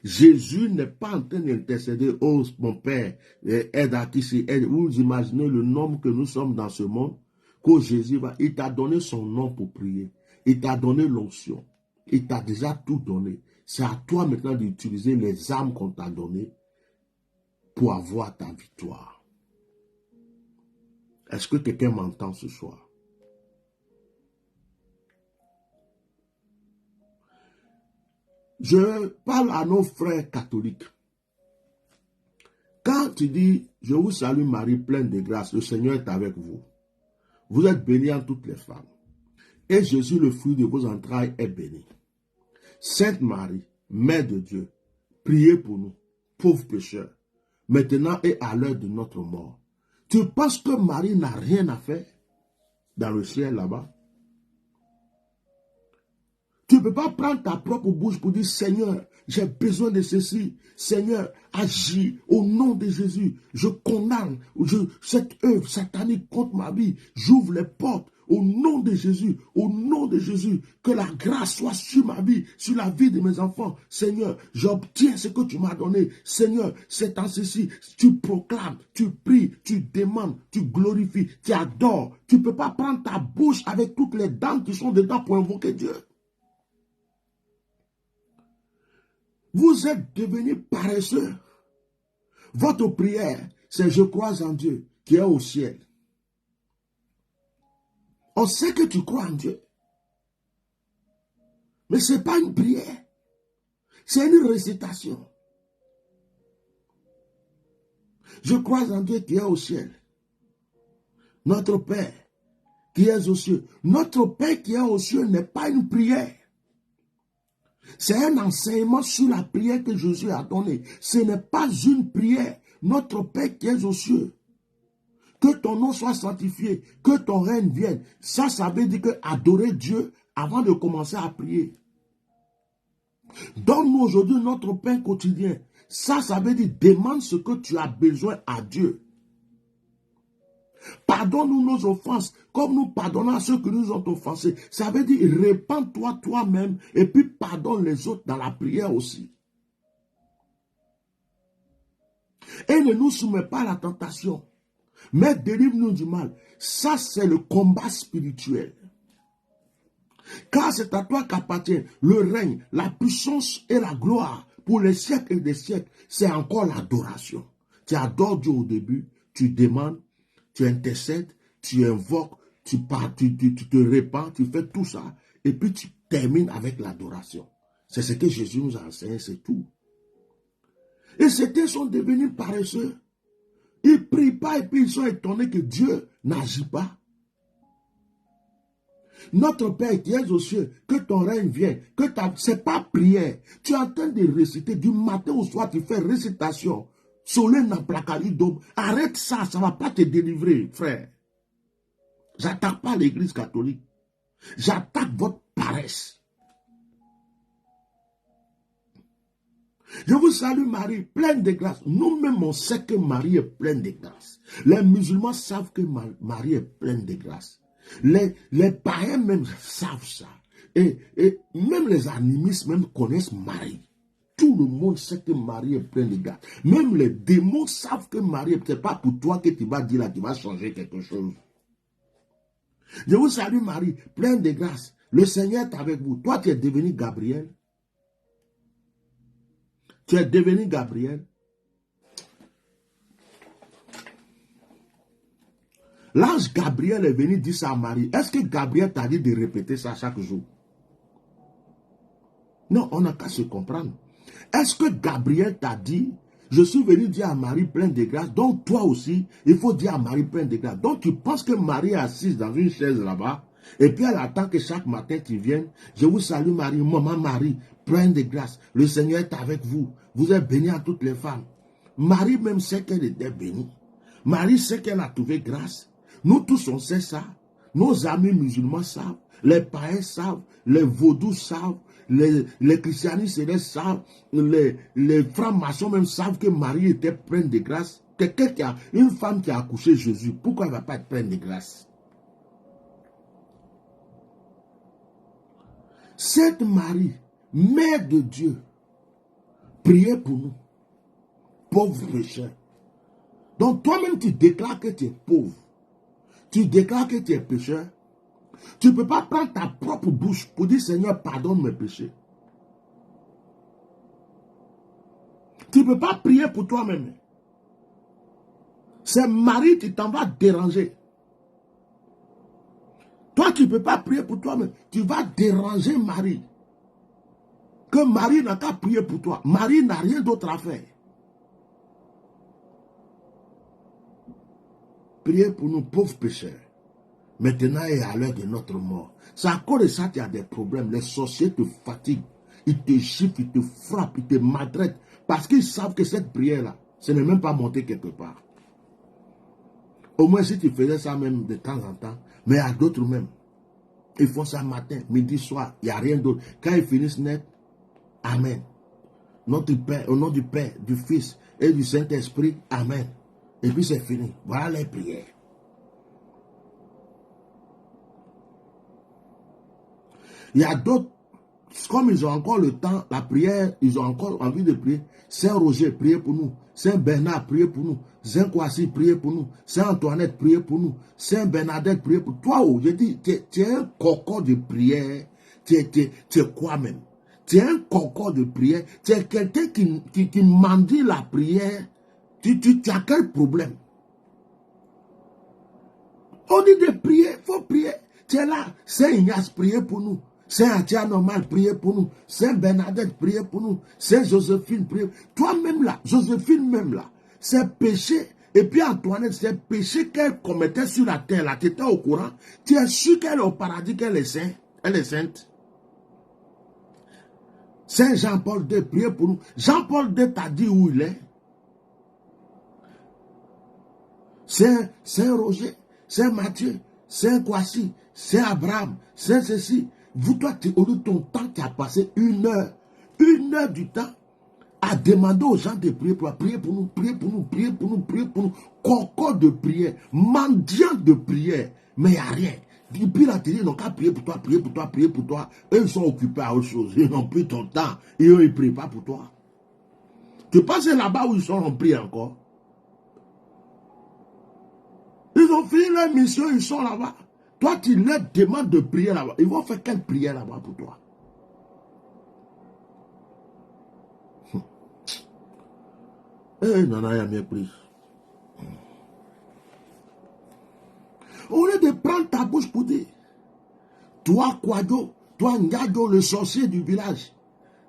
Jésus n'est pas en train d'intercéder, oh mon Père, aide à qui c'est aide. Vous imaginez le nombre que nous sommes dans ce monde, que Jésus va, il t'a donné son nom pour prier. Il t'a donné l'onction. Il t'a déjà tout donné. C'est à toi maintenant d'utiliser les armes qu'on t'a données pour avoir ta victoire. Est-ce que quelqu'un m'entend ce soir? Je parle à nos frères catholiques. Quand tu dis, je vous salue Marie, pleine de grâce, le Seigneur est avec vous. Vous êtes bénie en toutes les femmes. Et Jésus, le fruit de vos entrailles, est béni. Sainte Marie, Mère de Dieu, priez pour nous, pauvres pécheurs, maintenant et à l'heure de notre mort. Tu penses que Marie n'a rien à faire dans le ciel là-bas? Tu ne peux pas prendre ta propre bouche pour dire, Seigneur, j'ai besoin de ceci. Seigneur, agis au nom de Jésus. Je condamne cette œuvre satanique contre ma vie. J'ouvre les portes au nom de Jésus. Au nom de Jésus, que la grâce soit sur ma vie, sur la vie de mes enfants. Seigneur, j'obtiens ce que tu m'as donné. Seigneur, c'est en ceci. Tu proclames, tu pries, tu demandes, tu glorifies, tu adores. Tu ne peux pas prendre ta bouche avec toutes les dents qui sont dedans pour invoquer Dieu. Vous êtes devenus paresseux. Votre prière, c'est je crois en Dieu qui est au ciel. On sait que tu crois en Dieu. Mais ce n'est pas une prière. C'est une récitation. Je crois en Dieu qui est au ciel. Notre Père qui est aux cieux. Notre Père qui est aux cieux n'est pas une prière. C'est un enseignement sur la prière que Jésus a donné. Ce n'est pas une prière. Notre Père qui est aux cieux. Que ton nom soit sanctifié. Que ton règne vienne. Ça veut dire que adorer Dieu avant de commencer à prier. Donne-nous aujourd'hui notre pain quotidien. Ça veut dire demande ce que tu as besoin à Dieu. Pardonne-nous nos offenses, comme nous pardonnons à ceux qui nous ont offensés. Ça veut dire, répands-toi toi-même et puis pardonne les autres dans la prière aussi. Et ne nous soumets pas à la tentation, mais délivre-nous du mal. Ça, c'est le combat spirituel. Car c'est à toi qu'appartient le règne, la puissance et la gloire pour les siècles et des siècles. C'est encore l'adoration. Tu adores Dieu au début, tu demandes, tu intercèdes, tu invoques, tu te répands, tu fais tout ça, et puis tu termines avec l'adoration. C'est ce que Jésus nous a enseigné, c'est tout. Et certains sont devenus paresseux. Ils ne prient pas et puis ils sont étonnés que Dieu n'agit pas. Notre Père qui es aux cieux, que ton règne vienne, ce n'est pas prière. Tu es en train de réciter, du matin au soir, tu fais récitation. Soleil n'a placali d'aube. Arrête ça, ça ne va pas te délivrer, frère. J'attaque pas l'église catholique. J'attaque votre paresse. Je vous salue Marie, pleine de grâce. Nous-mêmes, on sait que Marie est pleine de grâce. Les musulmans savent que Marie est pleine de grâce. Les païens même savent ça. Et même les animistes même connaissent Marie. Tout le monde sait que Marie est pleine de grâce. Même les démons savent que Marie, ce n'est pas pour toi que tu vas dire là, tu vas changer quelque chose. Je vous salue Marie, pleine de grâce. Le Seigneur est avec vous. Toi, tu es devenu Gabriel. Tu es devenu Gabriel. L'ange Gabriel est venu dire ça à Marie. Est-ce que Gabriel t'a dit de répéter ça chaque jour? Non, on n'a qu'à se comprendre. Est-ce que Gabriel t'a dit, je suis venu dire à Marie pleine de grâce, donc toi aussi, il faut dire à Marie pleine de grâce. Donc tu penses que Marie est assise dans une chaise là-bas, et puis elle attend que chaque matin tu viennes. Je vous salue Marie, maman Marie, pleine de grâce. Le Seigneur est avec vous. Vous êtes bénie à toutes les femmes. Marie même sait qu'elle était bénie. Marie sait qu'elle a trouvé grâce. Nous tous on sait ça. Nos amis musulmans savent. Les païens savent. Les vaudous savent. Les christianistes savent. Les francs-maçons même savent que Marie était pleine de grâce. Une femme qui a accouché Jésus, pourquoi elle ne va pas être pleine de grâce? Sainte Marie, Mère de Dieu, priez pour nous, pauvres pécheurs. Donc toi-même tu déclares que tu es pauvre. Tu déclares que tu es pécheur. Tu ne peux pas prendre ta propre bouche pour dire Seigneur, pardonne mes péchés. Tu ne peux pas prier pour toi-même. C'est Marie qui t'en va déranger. Toi, tu ne peux pas prier pour toi-même. Tu vas déranger Marie. Que Marie n'a qu'à prier pour toi. Marie n'a rien d'autre à faire. Priez pour nous pauvres pécheurs. Maintenant et à l'heure de notre mort. C'est à cause de ça qu'il y a des problèmes. Les sorciers te fatiguent. Ils te chiffrent, ils te frappent, ils te maltraitent. Parce qu'ils savent que cette prière-là, ce n'est même pas monté quelque part. Au moins si tu faisais ça même de temps en temps. Mais à d'autres même. Ils font ça matin, midi, soir. Il n'y a rien d'autre. Quand ils finissent net, Amen. Notre Père, au nom du Père, du Fils et du Saint-Esprit, Amen. Et puis c'est fini. Voilà les prières. Il y a d'autres, comme ils ont encore le temps, la prière, ils ont encore envie de prier. Saint Roger, priez pour nous. Saint Bernard, priez pour nous. Saint Kwasi, priez pour nous. Saint Antoinette, priez pour nous. Saint Bernadette, priez pour nous. Toi, oh, je dis, tu es un cocon de prière. Tu es quoi même? Tu es un cocon de prière. Tu es quelqu'un qui mendie la prière. Tu as quel problème? On dit de prier, il faut prier. Tu es là, Saint Ignace, priez pour nous. Saint Atia Normal, priez pour nous. Saint Bernadette, priez pour nous. Saint Joséphine, priez. Toi-même là, Joséphine même là, c'est péché. Et puis Antoinette, c'est péché qu'elle commettait sur la terre là. Tu étais au courant. Tu es sûr qu'elle est au paradis, qu'elle est sainte. Elle est sainte. Saint Jean-Paul II, priez pour nous. Jean-Paul II t'a dit où il est. Saint Roger, Saint Matthieu, Saint Kwasi, Saint Abraham, Saint ceci. Vous, toi, au lieu de ton temps, tu as passé une heure du temps à demander aux gens de prier pour nous, prier pour nous, prier pour nous, prier pour nous, prier pour nous. Concord de prière, mendiant de prière, mais il n'y a rien. Et puis la télé, ils n'ont qu'à prier pour toi, prier pour toi, prier pour toi. Eux, ils sont occupés à autre chose. Ils n'ont plus ton temps. Et eux, ils ne prient pas pour toi. Tu penses là-bas où ils sont en prière encore? Ils ont fini leur mission, ils sont là-bas. Toi, tu leur demandes de prier là-bas. Ils vont faire quelle prière là-bas pour toi? Eh, non, il y a mieux pris. Au lieu de prendre ta bouche pour dire, toi, Kwadjo, toi, Ngadjo, le sorcier du village,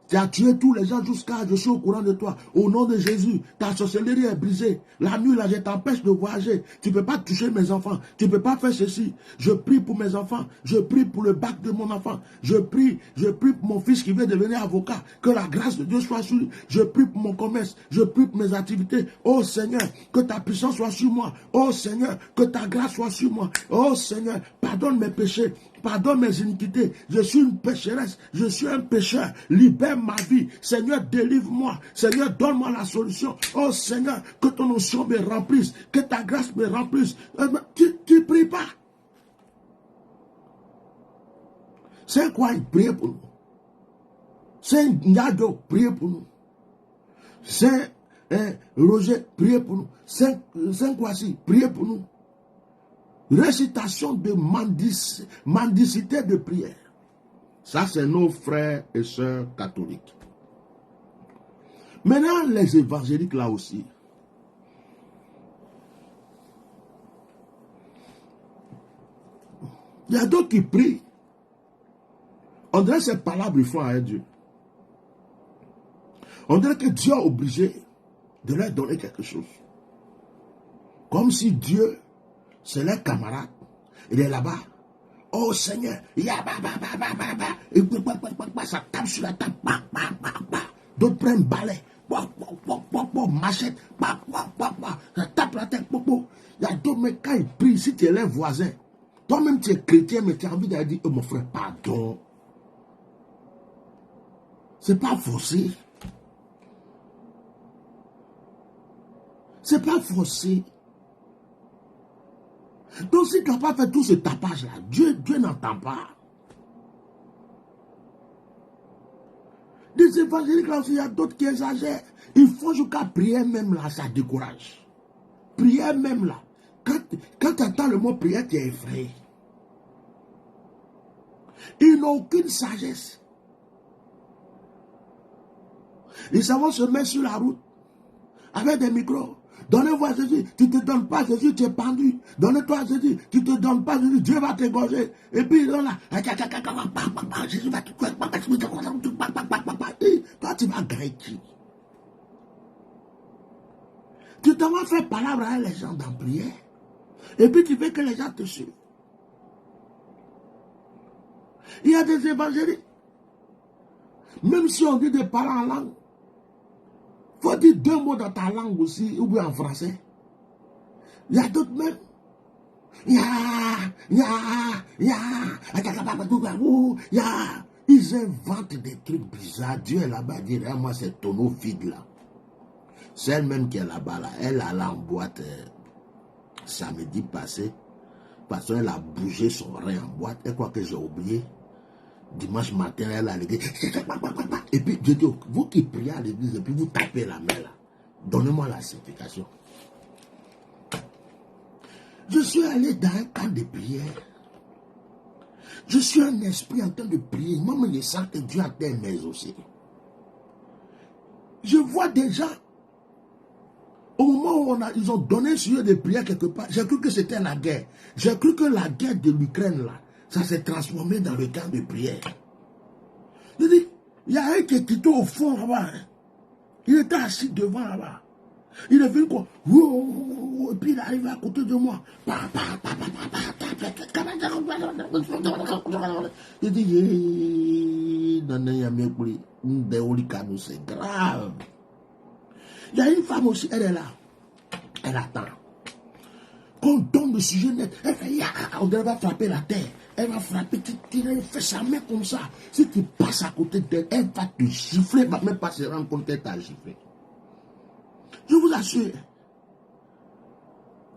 tu as tué tous les gens jusqu'à, je suis au courant de toi. Au nom de Jésus, ta sorcellerie est brisée. La nuit, là, je t'empêche de voyager. Tu ne peux pas toucher mes enfants. Tu ne peux pas faire ceci. Je prie pour mes enfants. Je prie pour le bac de mon enfant. Je prie pour mon fils qui veut devenir avocat. Que la grâce de Dieu soit sur lui. Je prie pour mon commerce. Je prie pour mes activités. Oh Seigneur, que ta puissance soit sur moi. Oh Seigneur, que ta grâce soit sur moi. Oh Seigneur, pardonne mes péchés. Pardonne mes iniquités. Je suis une pécheresse. Je suis un pécheur. Libère ma vie. Seigneur, délivre-moi. Seigneur, donne-moi la solution. Oh Seigneur, que ton onction me remplisse. Que ta grâce me remplisse. Tu ne pries pas. C'est quoi? Il prie pour nous. Saint Ndiado, priez pour nous. Saint Roger, priez pour nous. Saint Kwasi, priez pour nous. Récitation de mendicité de prière. Ça, c'est nos frères et sœurs catholiques. Maintenant, les évangéliques là aussi. Il y a d'autres qui prient. On dirait que ces palabres ils font à Dieu. On dirait que Dieu est obligé de leur donner quelque chose. Comme si Dieu, c'est leur camarade. Il est là-bas. Oh Seigneur, ça tape sur la table. D'autres prennent balai, machette, ça tape la tête. Il y a d'autres, mais quand ils prient, si tu es leur voisin, toi-même tu es chrétien, mais tu as envie d'aller dire, oh mon frère, pardon. C'est pas forcé. C'est pas forcé. Donc si tu n'as pas fait tout ce tapage-là, Dieu n'entend pas. Des évangéliques là aussi, il y a d'autres qui exagèrent. Il faut jusqu'à prier même là, ça décourage. Prière même là. Quand tu entends le mot prière, tu es effrayé. Ils n'ont aucune sagesse. Ils savent se mettre sur la route avec des micros. Donnez-vous à Jésus. Tu ne te donnes pas à Jésus, tu es pendu. Donne-toi à Jésus. Tu ne te donnes pas à Jésus, Dieu va t'égorger. Et puis là, Jésus va te et toi, tu vas gagner qui? Tu t'en vas faire palabre à les gens dans prière. Et puis tu veux que les gens te suivent. Il y a des évangélistes. Même si on dit de parler en langue, il faut dire 2 mots dans ta langue aussi, ou bien en français. Il y a d'autres même. Ils inventent des trucs bizarres. Dieu est là-bas, dit, moi c'est tonneau vide là. Celle même qui est là-bas, là, elle allait en boîte samedi passé, parce qu'elle a bougé son rein en boîte. Elle croit que j'ai oublié. Dimanche matin, elle a l'église. Et puis, je dis, vous qui priez à l'église, et puis vous tapez la main là. Donnez-moi la signification. Je suis allé dans un camp de prière. Je suis un esprit en train de prier. Moi, je sens que Dieu a mes aussi. Je vois des gens, au moment où ils ont donné un sujet de prière quelque part, j'ai cru que c'était la guerre. J'ai cru que la guerre de l'Ukraine, là, ça s'est transformé dans le camp de prière. Je dis, il y a un qui est quitté au fond là-bas. Il était assis devant là-bas. Il est venu quoi? Et puis il arrive à côté de moi. Il dit, c'est grave. Il y a une femme aussi, elle est là. Elle attend. Qu'on donne le sujet net. Elle fait, on va frapper la terre. Elle va frapper, elle fait sa main comme ça. Si tu passes à côté d'elle, elle va te gifler. Elle ne va même pas se rendre compte qu'elle t'a giflé. Je vous assure.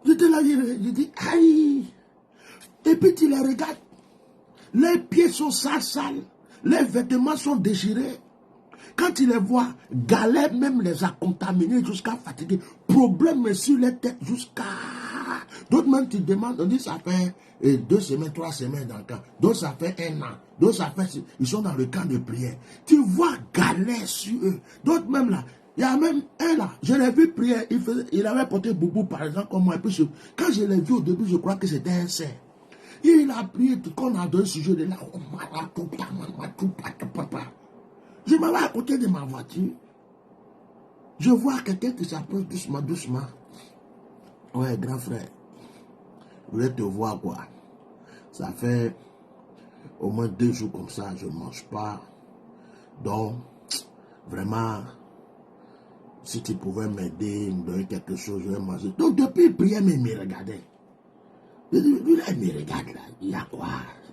J'étais là, je dis, aïe. Et puis tu les regardes. Les pieds sont sales. Les vêtements sont déchirés. Quand tu les vois, galère même les a contaminés jusqu'à fatiguer. Problème sur les têtes jusqu'à... D'autres même tu demandes, on dit ça fait 2 semaines, 3 semaines dans le camp. D'autres ça fait 1 an. D'autres ça fait... Ils sont dans le camp de prière. Tu vois galère sur eux. D'autres même là. Il y a même un là, je l'ai vu prier, il avait porté boubou par exemple comme moi. Et puis quand je l'ai vu au début, je crois que c'était un saint. Il a prié, qu'on a donné ce sujet de là. Je m'en vais à côté de ma voiture. Je vois quelqu'un qui s'approche doucement, doucement. Ouais, grand frère, je voulais te voir quoi. Ça fait au moins 2 jours comme ça, je ne mange pas. Donc, vraiment... Si tu pouvais m'aider, me donner quelque chose, je vais manger. Donc depuis, il priait, mais il me regardait. Lui, là, il me regarde là. Il y a quoi?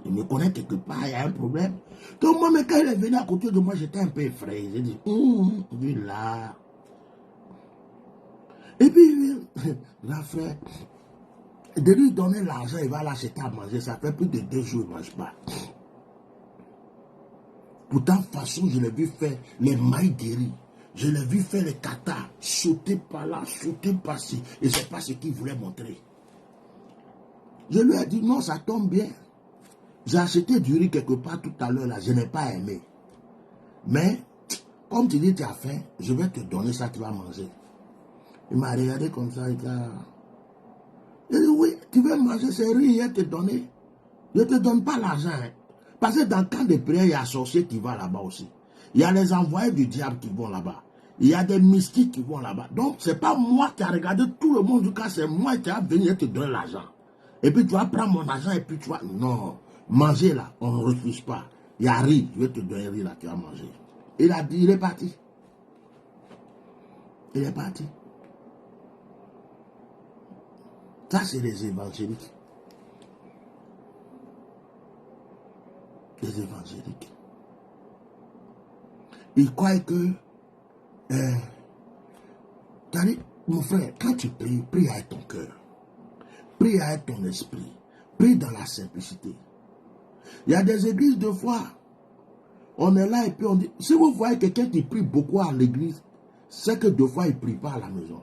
Il me connaît quelque part, il y a un problème. Donc moi, mais quand il est venu à côté de moi, j'étais un peu effrayé. J'ai dit, lui là. Et puis, grand frère, de lui donner l'argent, il va l'acheter à manger. Ça fait plus de 2 jours, il ne mange pas. Pourtant, de toute façon, je l'ai vu faire les mailles de riz. Je l'ai vu faire les katas, sauter par là, sauter par-ci. Et ce n'est pas ce qu'il voulait montrer. Je lui ai dit, non, ça tombe bien. J'ai acheté du riz quelque part tout à l'heure, là, je n'ai pas aimé. Mais, comme tu dis, tu as faim, je vais te donner ça, tu vas manger. Il m'a regardé comme ça, il a... Il dit, oui, tu veux manger ce riz, je vais te donner. Je ne te donne pas l'argent. Hein. Parce que dans le camp de prière, il y a un sorcier qui va là-bas aussi. Il y a les envoyés du diable qui vont là-bas. Il y a des mystiques qui vont là-bas. Donc, ce n'est pas moi qui ai regardé tout le monde, jusqu'à c'est moi qui ai venu te donner l'argent. Et puis, tu vas prendre mon argent et puis tu vas... Non, manger là, on ne refuse pas. Il y a riz, je vais te donner riz là, tu vas manger. Il a dit, il est parti. Il est parti. Ça, c'est les évangéliques. Les évangéliques. Ils croient que... mon frère, quand tu pries, prie avec ton cœur. Prie avec ton esprit. Prie dans la simplicité. Il y a des églises, de fois, on est là et puis on dit... Si vous voyez quelqu'un qui prie beaucoup à l'église, c'est que 2 fois, il ne prie pas à la maison.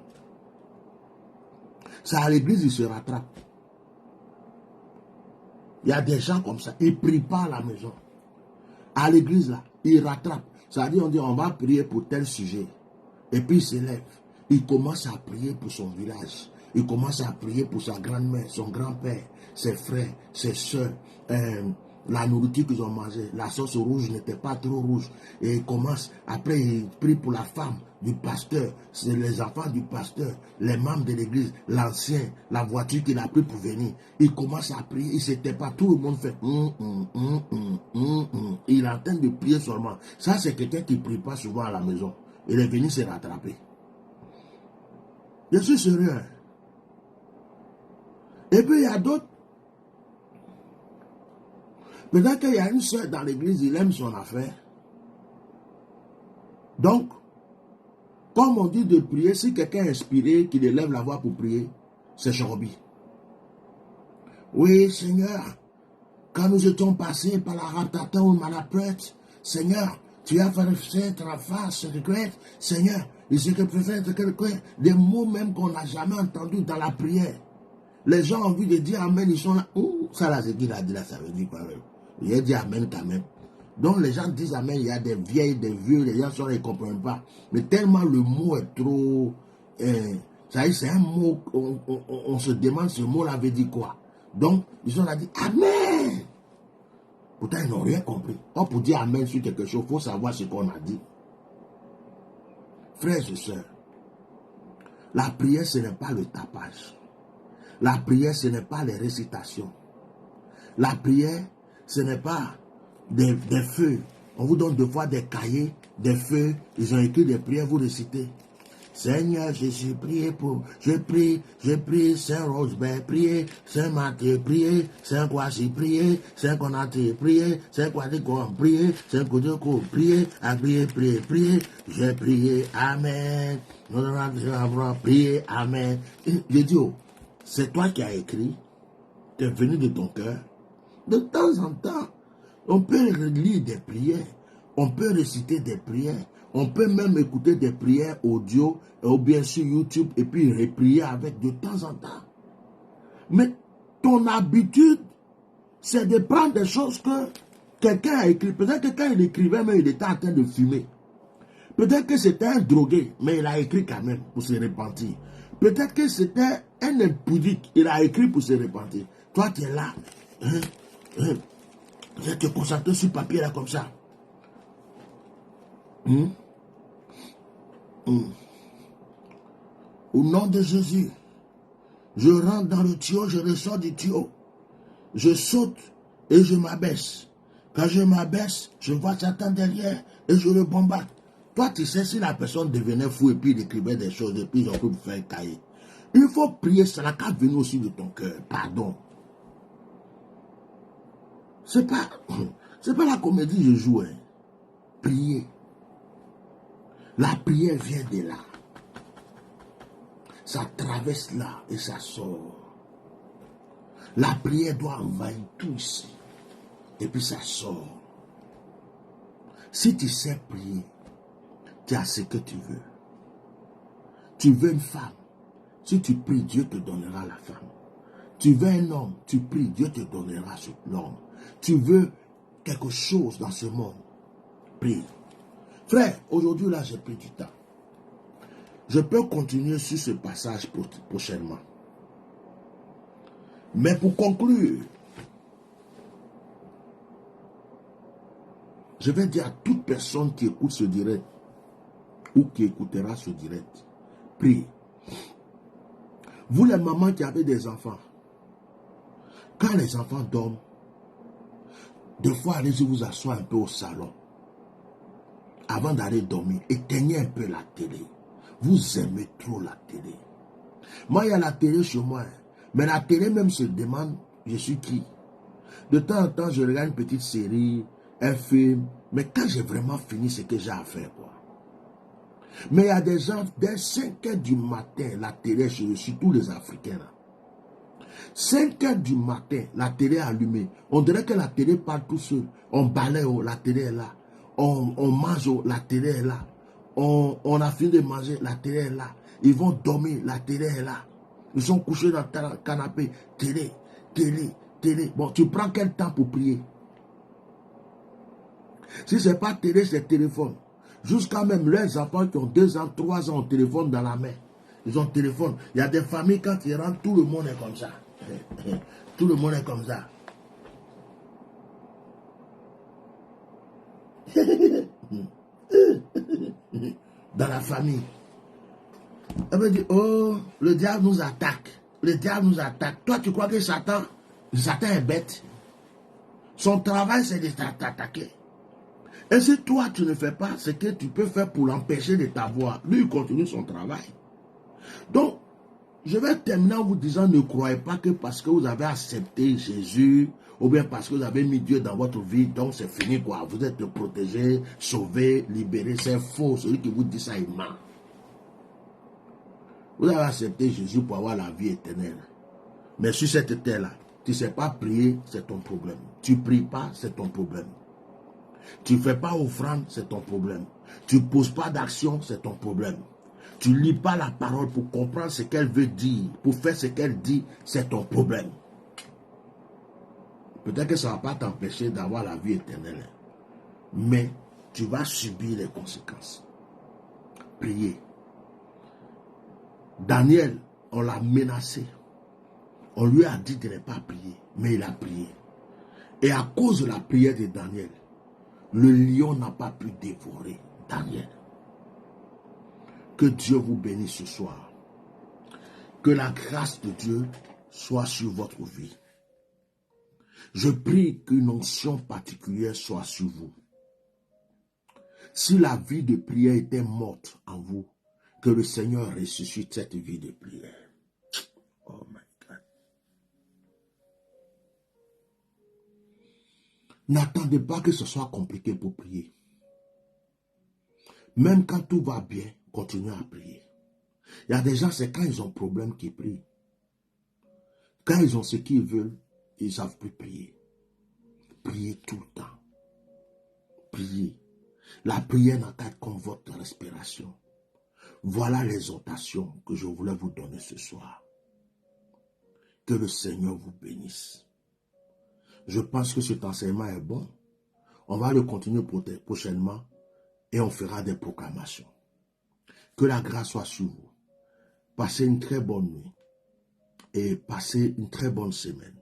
C'est à l'église, il se rattrape. Il y a des gens comme ça, ils ne prient pas à la maison. À l'église, là, ils rattrapent. C'est-à-dire, on dit, on va prier pour tel sujet. Et puis, il se lève. il commence à prier pour son village. Il commence à prier pour sa grand-mère, son grand-père, ses frères, ses soeurs, la nourriture qu'ils ont mangée. La sauce rouge n'était pas trop rouge. Et il commence, après il prie pour la femme du pasteur, c'est les enfants du pasteur, les membres de l'église, l'ancien, la voiture qu'il a pris pour venir. Il commence à prier, il ne s'était pas, tout le monde fait Il est en train de prier seulement. Ça, c'est quelqu'un qui ne prie pas souvent à la maison. Il est venu se rattraper. Je suis sérieux. Et puis il y a d'autres. Peut-être qu'il y a une soeur dans l'église, il aime son affaire. Donc, comme on dit de prier, si quelqu'un est inspiré, qu'il élève la voix pour prier, c'est Chorobi. Oui, Seigneur, quand nous étions passés par la Raptata ou Malapret, Seigneur, tu as fait ta face secrète, Seigneur, il se que préfère des mots même qu'on n'a jamais entendus dans la prière. Les gens ont envie de dire Amen, ils sont là. Ouh, ça là, c'est qu'il a dit là, ça veut dire quoi même. Il a dit Amen quand même. Donc les gens disent Amen, il y a des vieilles, des vieux, les gens ne comprennent pas. Mais tellement le mot est trop... c'est un mot, on se demande ce mot-là veut dire quoi. Donc, ils ont dit Amen. Pourtant, ils n'ont rien compris. Or, pour dire Amen sur quelque chose, il faut savoir ce qu'on a dit. Frères et sœurs, la prière, ce n'est pas le tapage. La prière, ce n'est pas les récitations. La prière, ce n'est pas des feux. On vous donne deux fois des cahiers, des feux. Ils ont écrit des prières, vous récitez. Seigneur, je suis prié pour... Je prie, Saint Rosebert, prié, Saint Matthieu, prié, Saint Kwasi, prié, Saint Konaté, prié, Saint Kwadikon, prié, Saint Kodoko, prié, à prier, prié. J'ai prié, Amen. Prié, Amen. Je dis, oh, c'est toi qui as écrit, tu es venu de ton cœur. De temps en temps, on peut lire des prières, on peut réciter des prières, on peut même écouter des prières audio ou bien sur YouTube et puis reprier avec de temps en temps. Mais ton habitude, c'est de prendre des choses que quelqu'un a écrites. Peut-être que quand il écrivait, mais il était en train de fumer. Peut-être que c'était un drogué, mais il a écrit quand même pour se repentir. Peut-être que c'était un impudique, il a écrit pour se repentir. Toi, tu es là. Je te concentre sur le papier là comme ça. Au nom de Jésus, je rentre dans le tuyau, je ressors du tuyau. Je saute et je m'abaisse. Quand je m'abaisse, je vois Satan derrière et je le bombarde. Toi, tu sais, si la personne devenait fou et puis il écrivait des choses et puis ils ont pu faire un cahier. Il faut prier, ça n'a qu'à venir aussi de ton cœur. Pardon. C'est pas la comédie que je joue. Hein. Prier. La prière vient de là. Ça traverse là et ça sort. La prière doit envahir tout ici. Et puis ça sort. Si tu sais prier, tu as ce que tu veux. Tu veux une femme. Si tu pries, Dieu te donnera la femme. Tu veux un homme, tu pries, Dieu te donnera l'homme. Tu veux quelque chose dans ce monde, prie. Frère, aujourd'hui là, j'ai pris du temps. Je peux continuer sur ce passage prochainement. Mais pour conclure, je vais dire à toute personne qui écoute ce direct ou qui écoutera ce direct, prie. Vous les mamans qui avez des enfants, quand les enfants dorment, des fois allez-y vous asseoir un peu au salon. Avant d'aller dormir, éteignez un peu la télé. Vous aimez trop la télé. Moi, il y a la télé chez moi. Mais la télé même se demande, je suis qui? De temps en temps, je regarde une petite série, un film. Mais quand j'ai vraiment fini ce que j'ai à faire, quoi. Mais il y a des gens, dès 5 heures du matin, la télé, surtout les Africains, là. 5 heures du matin, la télé est allumée. On dirait que la télé parle tout seul. On balaye, oh, la télé est là. On mange, oh, la télé est là. On a fini de manger, la télé est là. Ils vont dormir, la télé est là. Ils sont couchés dans le canapé. Télé, télé, télé. Bon, tu prends quel temps pour prier? Si ce n'est pas télé, c'est téléphone. Jusqu'à même leurs enfants qui ont 2 ans, 3 ans, ont téléphone dans la main. Ils ont téléphone. Il y a des familles, quand ils rentrent, tout le monde est comme ça. Tout le monde est comme ça. Dans la famille. Elle me dit, oh, le diable nous attaque. Le diable nous attaque. Toi, tu crois que Satan est bête? Son travail, c'est de t'attaquer. Et si toi, tu ne fais pas ce que tu peux faire pour l'empêcher de t'avoir, lui, il continue son travail. Donc, je vais terminer en vous disant, ne croyez pas que parce que vous avez accepté Jésus, ou bien parce que vous avez mis Dieu dans votre vie, donc c'est fini quoi. Vous êtes protégé, sauvé, libéré. C'est faux. Celui qui vous dit ça, il ment. Vous avez accepté Jésus pour avoir la vie éternelle. Mais sur cette terre-là, tu ne sais pas prier, c'est ton problème. Tu ne pries pas, c'est ton problème. Tu ne fais pas offrande, c'est ton problème. Tu ne poses pas d'action, c'est ton problème. Tu ne lis pas la parole pour comprendre ce qu'elle veut dire, pour faire ce qu'elle dit, c'est ton problème. Peut-être que ça ne va pas t'empêcher d'avoir la vie éternelle. Mais tu vas subir les conséquences. Prier. Daniel, on l'a menacé. On lui a dit de ne pas prier, mais il a prié. Et à cause de la prière de Daniel, le lion n'a pas pu dévorer Daniel. Que Dieu vous bénisse ce soir. Que la grâce de Dieu soit sur votre vie. Je prie qu'une onction particulière soit sur vous. Si la vie de prière était morte en vous, que le Seigneur ressuscite cette vie de prière. Oh my God. N'attendez pas que ce soit compliqué pour prier. Même quand tout va bien, continuez à prier. Il y a des gens, c'est quand ils ont problème qu'ils prient. Quand ils ont ce qu'ils veulent, ils ne savent plus prier. Priez tout le temps. Priez. La prière n'a qu'à être comme votre respiration. Voilà l'exhortation que je voulais vous donner ce soir. Que le Seigneur vous bénisse. Je pense que cet enseignement est bon. On va le continuer prochainement et on fera des proclamations. Que la grâce soit sur vous. Passez une très bonne nuit et passez une très bonne semaine.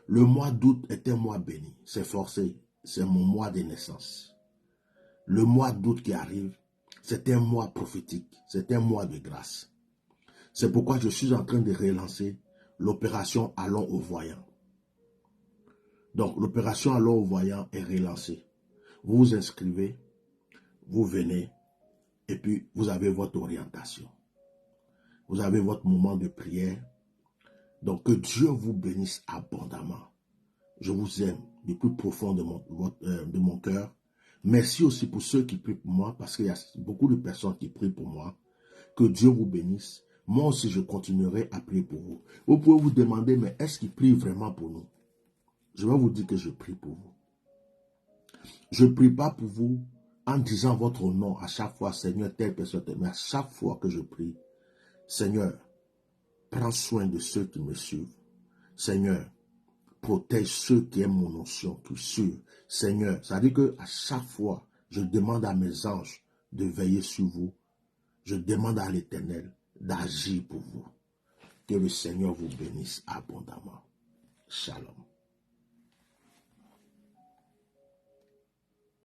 Le mois d'août est un mois béni. C'est forcé. C'est mon mois de naissance. Le mois d'août qui arrive, c'est un mois prophétique. C'est un mois de grâce. C'est pourquoi je suis en train de relancer l'opération Allons au voyant. Donc, l'opération Allons au voyant est relancée. Vous vous inscrivez, vous venez, et puis vous avez votre orientation. Vous avez votre moment de prière. Donc, que Dieu vous bénisse abondamment. Je vous aime du plus profond de mon cœur. Merci aussi pour ceux qui prient pour moi, parce qu'il y a beaucoup de personnes qui prient pour moi. Que Dieu vous bénisse. Moi aussi, je continuerai à prier pour vous. Vous pouvez vous demander, mais est-ce qu'il prie vraiment pour nous? Je vais vous dire que je prie pour vous. Je ne prie pas pour vous en disant votre nom à chaque fois, Seigneur, telle personne, mais à chaque fois que je prie, Seigneur, prends soin de ceux qui me suivent. Seigneur, protège ceux qui aiment mon onction, qui suivent. Seigneur, ça veut dire qu'à chaque fois, je demande à mes anges de veiller sur vous. Je demande à l'Éternel d'agir pour vous. Que le Seigneur vous bénisse abondamment. Shalom.